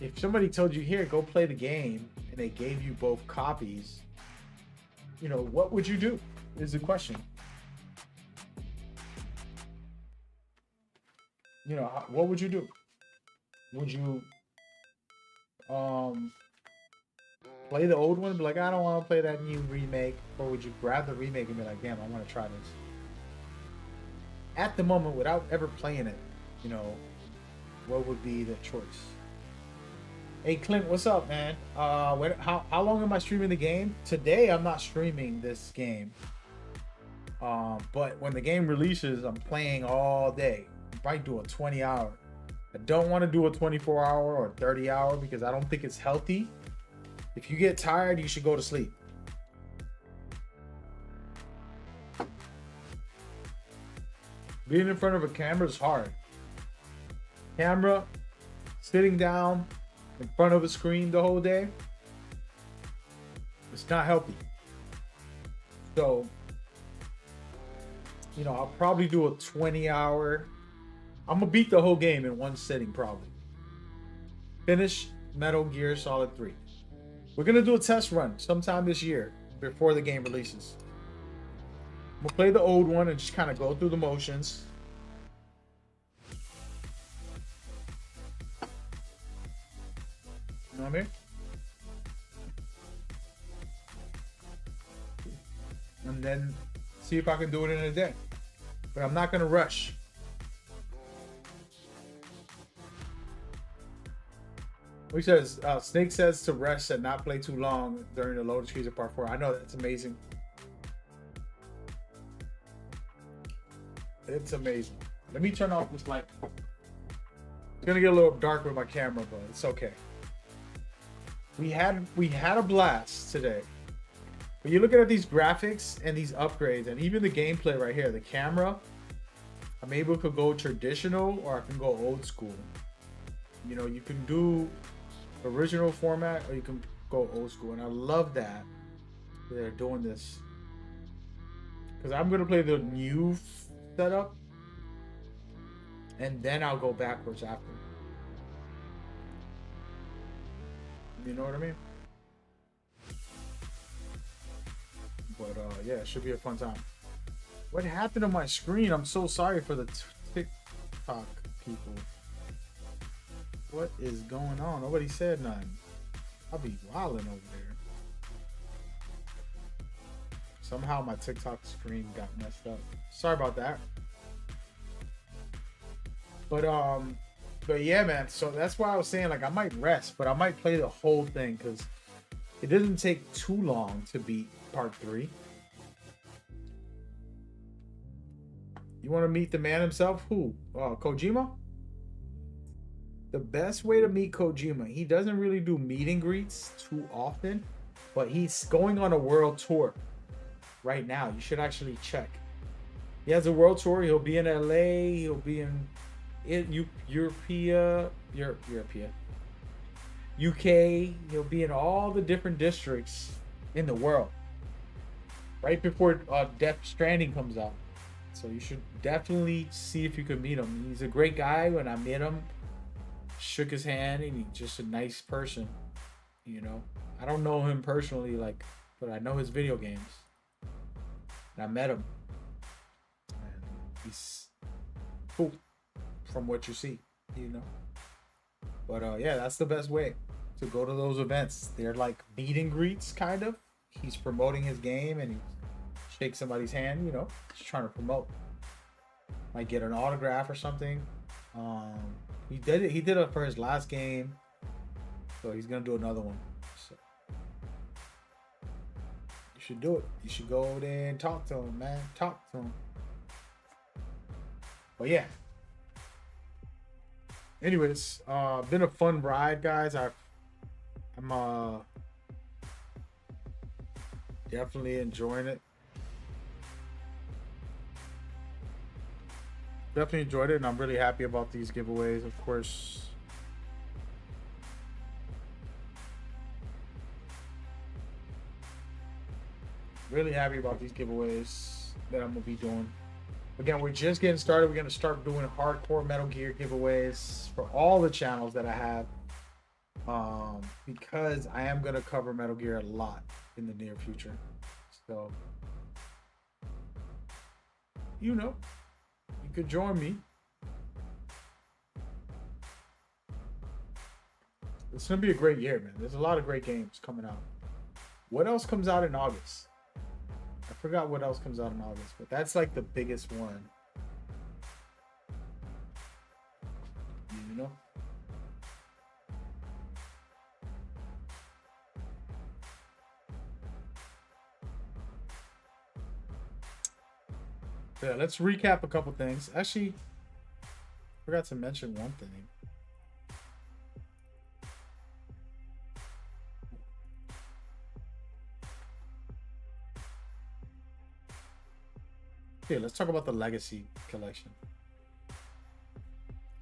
If somebody told you, here, go play the game, and they gave you both copies, you know, what would you do is the question. You know, what would you do? Would you play the old one and be like, I don't want to play that new remake? Or would you grab the remake and be like, damn, I want to try this? At the moment, without ever playing it, you know, what would be the choice? Hey Clint, what's up, man? How long am I streaming the game? Today I'm not streaming this game. But when the game releases, I'm playing all day. I might do a 20-hour. I don't want to do a 24-hour or 30-hour because I don't think it's healthy. If you get tired, you should go to sleep. Being in front of a camera is hard. Camera, sitting down in front of a screen the whole day, it's not healthy. So, you know, I'll probably do a 20-hour. I'm gonna beat the whole game in one sitting, probably. Finish Metal Gear Solid 3. We're gonna do a test run sometime this year before the game releases. We'll play the old one and just kind of go through the motions. You know what I mean? And then see if I can do it in a day. But I'm not gonna rush. He says, Snake says to rest and not play too long during the Lotus Freezer Part 4. I know, that's amazing. It's amazing. Let me turn off this light. It's gonna get a little dark with my camera, but it's okay. We had a blast today. But you're looking at these graphics and these upgrades and even the gameplay right here, the camera, I'm able to go traditional or I can go old school. You know, you can do original format or you can go old school, and I love that they're doing this because I'm gonna play the new setup and then I'll go backwards after. You know what I mean? But yeah, it should be a fun time. What happened to my screen? I'm so sorry for the TikTok people. What is going on? Nobody said nothing. I'll be wilding over there. Somehow my TikTok screen got messed up. Sorry about that. But yeah, man. So that's why I was saying, like, I might rest, but I might play the whole thing because it doesn't take too long to beat Part 3. You want to meet the man himself? Who? Kojima? The best way to meet Kojima, he doesn't really do meet and greets too often, but he's going on a world tour right now. You should actually check. He has a world tour. He'll be in LA. He'll be in Europea, UK. He'll be in all the different districts in the world. right before Death Stranding comes out. So you should definitely see if you could meet him. He's a great guy. When I met him, shook his hand, and he's just a nice person. You know, I don't know him personally, like, but I know his video games. And I met him, and he's cool from what you see. You know, but yeah, that's the best way to go to those events. They're like meet and greets, kind of. He's promoting his game, and he shakes somebody's hand. You know, just trying to promote. Might get an autograph or something. He did it. He did it for his last game, so he's gonna do another one. So you should do it. You should go there and talk to him, man. Talk to him. But yeah. Anyways, been a fun ride, guys. I'm definitely enjoying it. Definitely enjoyed it, and I'm really happy about these giveaways, of course. Really happy about these giveaways that I'm gonna be doing. Again, we're just getting started. We're gonna start doing hardcore Metal Gear giveaways for all the channels that I have, because I am gonna cover Metal Gear a lot in the near future. So, you know, you could join me. It's gonna be a great year, man. There's a lot of great games coming out. What else comes out in August? I forgot what else comes out in August, but that's like the biggest one. You know? Yeah, let's recap a couple things. Actually, forgot to mention one thing. Okay, let's talk about the Legacy Collection.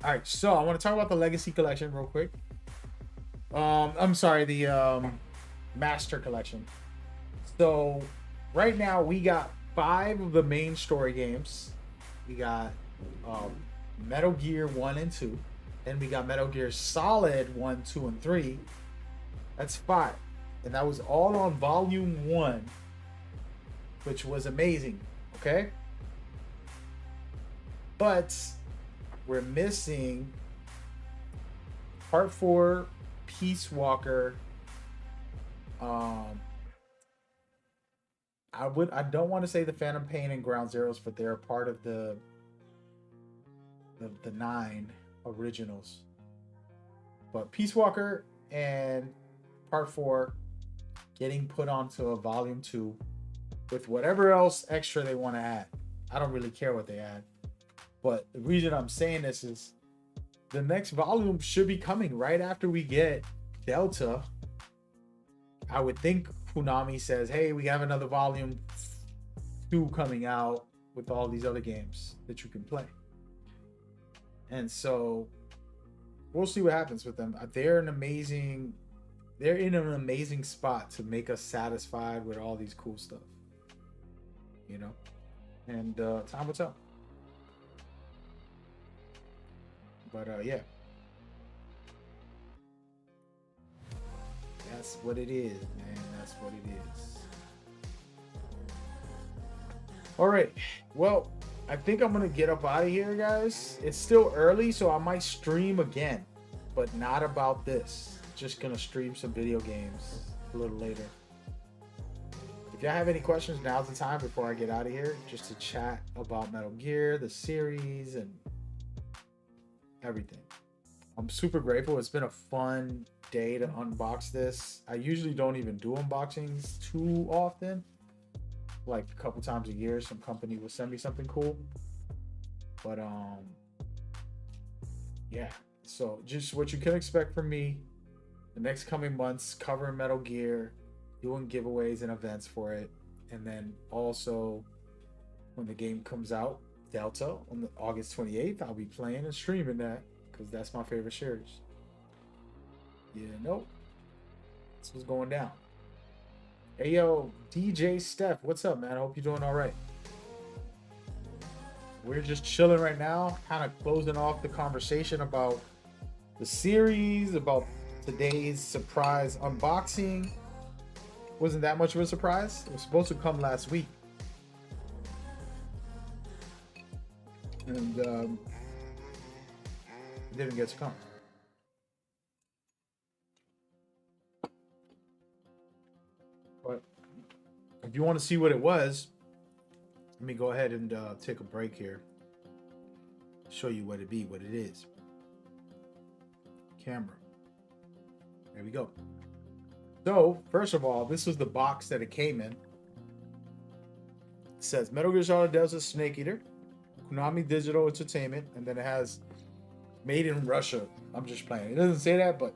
All right, so I want to talk about the Legacy Collection real quick. I'm sorry, the Master Collection. So right now we got 5 of the main story games. We got Metal Gear 1 and 2. Then we got Metal Gear Solid 1, 2, and 3. That's 5. And that was all on Volume 1, which was amazing. Okay? But we're missing Part 4, Peace Walker. I don't want to say the Phantom Pain and Ground Zeroes, but they're part of the 9 originals. But Peace Walker and Part 4 getting put onto a Volume 2 with whatever else extra they want to add. I don't really care what they add. But the reason I'm saying this is the next volume should be coming right after we get Delta. I would think Konami says, hey, we have another Volume 2 coming out with all these other games that you can play. And so we'll see what happens with them. They're in an amazing spot to make us satisfied with all these cool stuff. You know? And time will tell. But yeah, that's what it is, man. That's what it is. All right, well, I think I'm gonna get up out of here, guys. It's still early, so I might stream again, but not about this. Just gonna stream some video games a little later. If y'all have any questions, now's the time before I get out of here, just to chat about Metal Gear, the series, and everything. I'm super grateful. It's been a fun day to unbox this. I usually don't even do unboxings too often. Like a couple times a year, some company will send me something cool. But yeah. So just what you can expect from me the next coming months, covering Metal Gear, doing giveaways and events for it. And then also when the game comes out, Delta, on August 28th, I'll be playing and streaming that because that's my favorite series. Yeah, nope. This was going down. Hey yo, DJ Steph, what's up, man? I hope you're doing all right. We're just chilling right now, kind of closing off the conversation about the series, about today's surprise unboxing. Wasn't that much of a surprise. It was supposed to come last week. And it didn't get to come. But if you want to see what it was, let me go ahead and take a break here. Show you what it is. Camera. There we go. So, first of all, this was the box that it came in. It says Metal Gear Solid Delta Snake Eater, Konami Digital Entertainment, and then it has Made in Russia. I'm just playing. It doesn't say that, but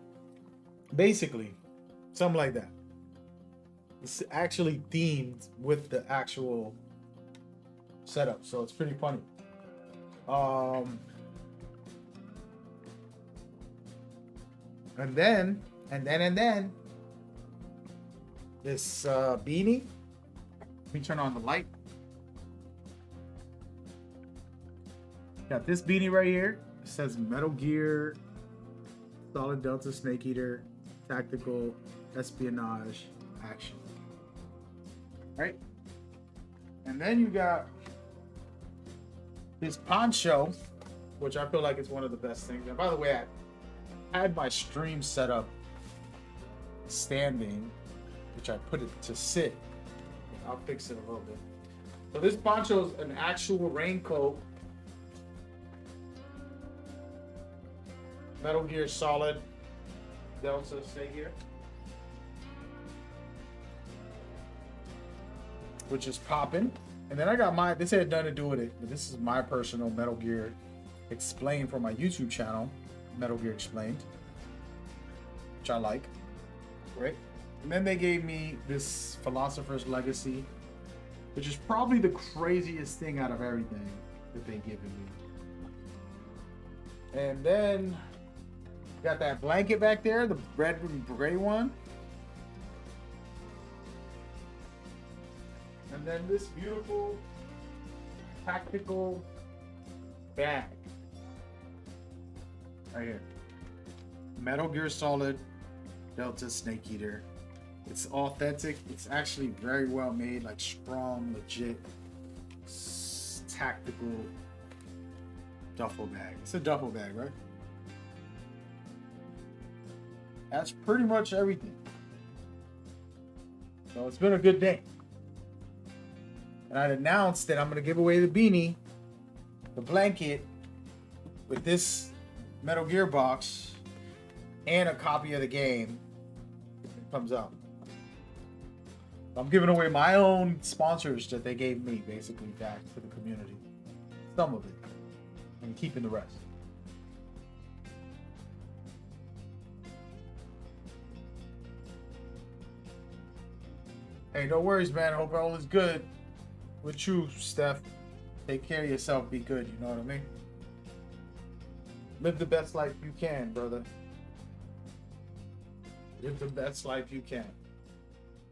basically, something like that. It's actually themed with the actual setup, so it's pretty funny. And then this beanie. Let me turn on the light. Got this beanie right here. It says Metal Gear Solid Delta Snake Eater Tactical Espionage Action. Right? And then you got this poncho, which I feel like is one of the best things. And by the way, I had my stream set up standing, which I put it to sit. I'll fix it a little bit. So this poncho is an actual raincoat. Metal Gear Solid Delta Snake Eater, which is popping. And then I got my, this had nothing to do with it, but this is my personal Metal Gear Explained for my YouTube channel, Metal Gear Explained, which I like, right? And then they gave me this Philosopher's Legacy, which is probably the craziest thing out of everything that they've given me. And then got that blanket back there, the red and gray one. And then this beautiful tactical bag right here. Metal Gear Solid Delta Snake Eater. It's authentic. It's actually very well made, like strong, legit, tactical duffel bag. It's a duffel bag, right? That's pretty much everything. So it's been a good day. And I announced that I'm going to give away the beanie, the blanket, with this Metal Gear box, and a copy of the game if it comes out. I'm giving away my own sponsors that they gave me, basically, back to the community. Some of it. And keeping the rest. Hey, no worries, man. Hope all is good with you, Steph. Take care of yourself. Be good. You know what I mean? Live the best life you can, brother. Live the best life you can.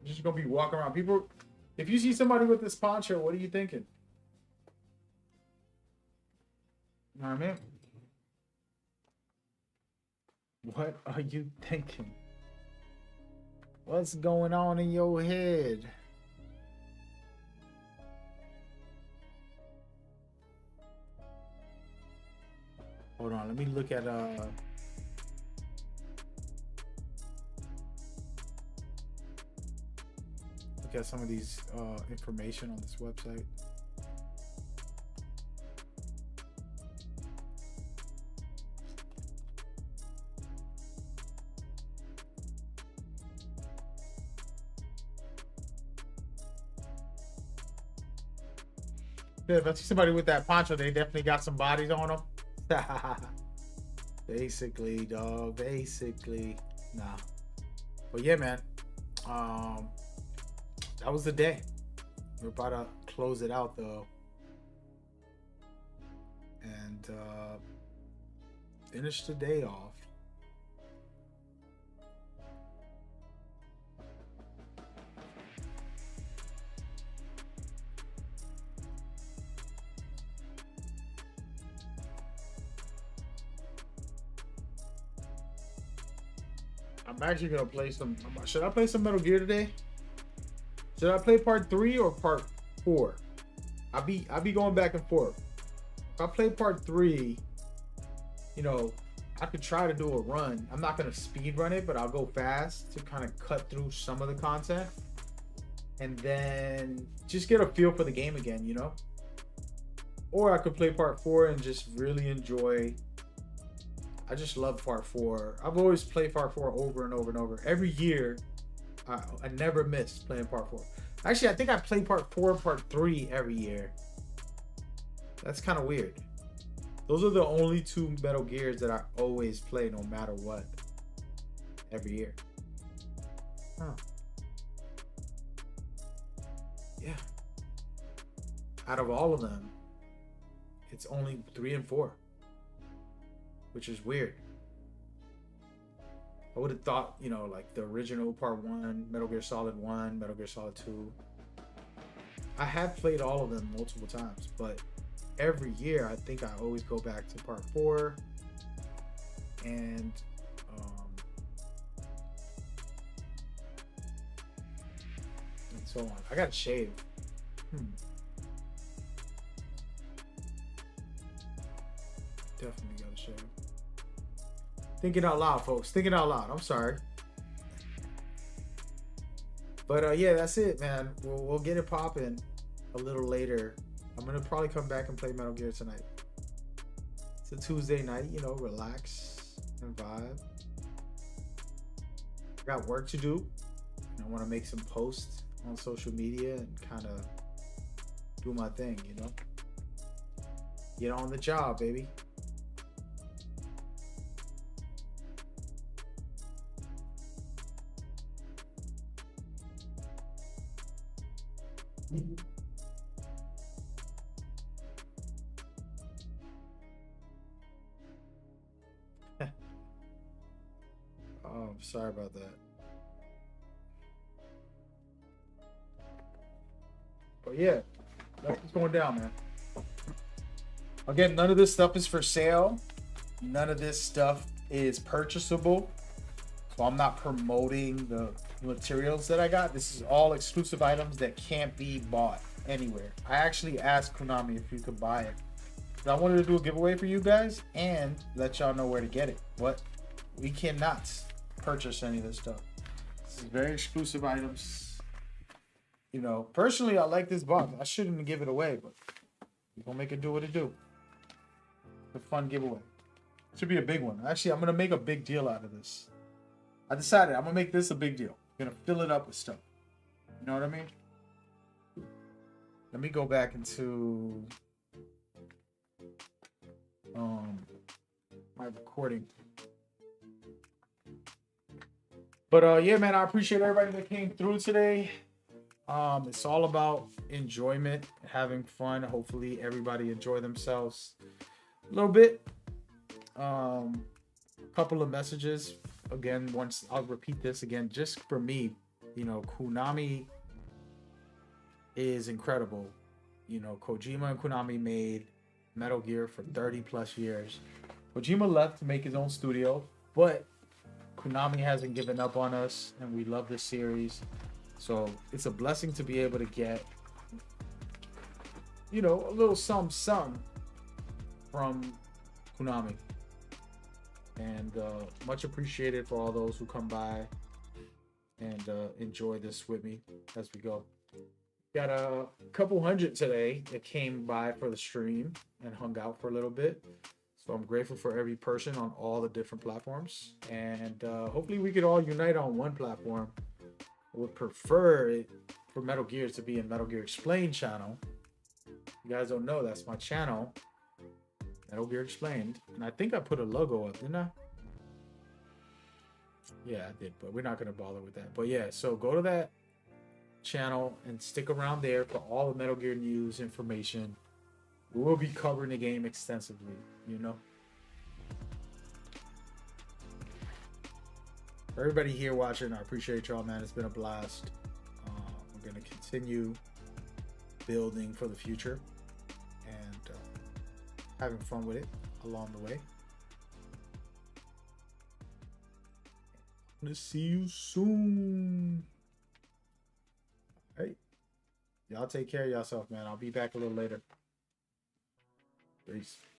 You're just gonna be walking around. People, if you see somebody with this poncho, what are you thinking? You know what I mean? What are you thinking? What's going on in your head? Hold on, let me look at look at some of these information on this website. Yeah, if I see somebody with that poncho, they definitely got some bodies on them. Basically, dog. Basically, nah. But yeah, man. That was the day. We're about to close it out though, and finish the day off. I'm actually gonna play some. Should I play some Metal Gear today? Should I play part 3 or part 4? I'll be going back and forth. If I play part 3, you know, I could try to do a run. I'm not gonna speed run it, but I'll go fast to kind of cut through some of the content, and then just get a feel for the game again, you know. Or I could play part 4 and just really enjoy. I just love part 4. I've always played part 4 over and over and over. Every year, I never miss playing part 4. Actually, I think I play part 4 and part 3 every year. That's kind of weird. Those are the only 2 Metal Gears that I always play no matter what. Every year. Huh. Yeah. Out of all of them, it's only 3 and 4. Which is weird. I would have thought, you know, like the original part 1, Metal Gear Solid 1, Metal Gear Solid 2. I have played all of them multiple times, but every year I think I always go back to part 4 and so on. I gotta shave. Definitely gotta shave. Thinking out loud, folks. Thinking out loud. I'm sorry. But yeah, that's it, man. We'll get it popping a little later. I'm gonna probably come back and play Metal Gear tonight. It's a Tuesday night, you know, relax and vibe. I got work to do. I want to make some posts on social media and kind of do my thing, you know. Get on the job, baby. Oh, I'm sorry about that. But yeah, that's what's going down, man. Again, none of this stuff is for sale. None of this stuff is purchasable. So I'm not promoting the materials that I got. This is all exclusive items that can't be bought anywhere. I actually asked Konami if you could buy it. I wanted to do a giveaway for you guys and let y'all know where to get it. But we cannot purchase any of this stuff. This is very exclusive items. You know, personally, I like this box. I shouldn't give it away, but we're gonna make it do what it do. It's a fun giveaway. Should be a big one. Actually, I'm gonna make a big deal out of this. I decided I'm gonna make this a big deal. I'm gonna fill it up with stuff. You know what I mean? Let me go back into my recording. But yeah, man, I appreciate everybody that came through today. It's all about enjoyment, having fun. Hopefully everybody enjoy themselves a little bit. Couple of messages. Again, once I'll repeat this again, just for me, you know, Konami is incredible. You know, Kojima and Konami made Metal Gear for 30 plus years. Kojima left to make his own studio, but Konami hasn't given up on us, and we love this series. So it's a blessing to be able to get, you know, a little some from Konami. And much appreciated for all those who come by and enjoy this with me as we go. Got a couple hundred today that came by for the stream and hung out for a little bit. So I'm grateful for every person on all the different platforms. And hopefully we could all unite on one platform. I would prefer it for Metal Gear to be in Metal Gear Explained channel. You guys don't know, that's my channel. Metal Gear Explained. And I think I put a logo up, didn't I? Yeah, I did, but we're not going to bother with that. But yeah, so go to that channel and stick around there for all the Metal Gear news, information. We will be covering the game extensively, you know. For everybody here watching, I appreciate y'all, man. It's been a blast. We're going to continue building for the future and having fun with it along the way. Gonna see you soon. Hey, y'all take care of yourself, man. I'll be back a little later. Peace.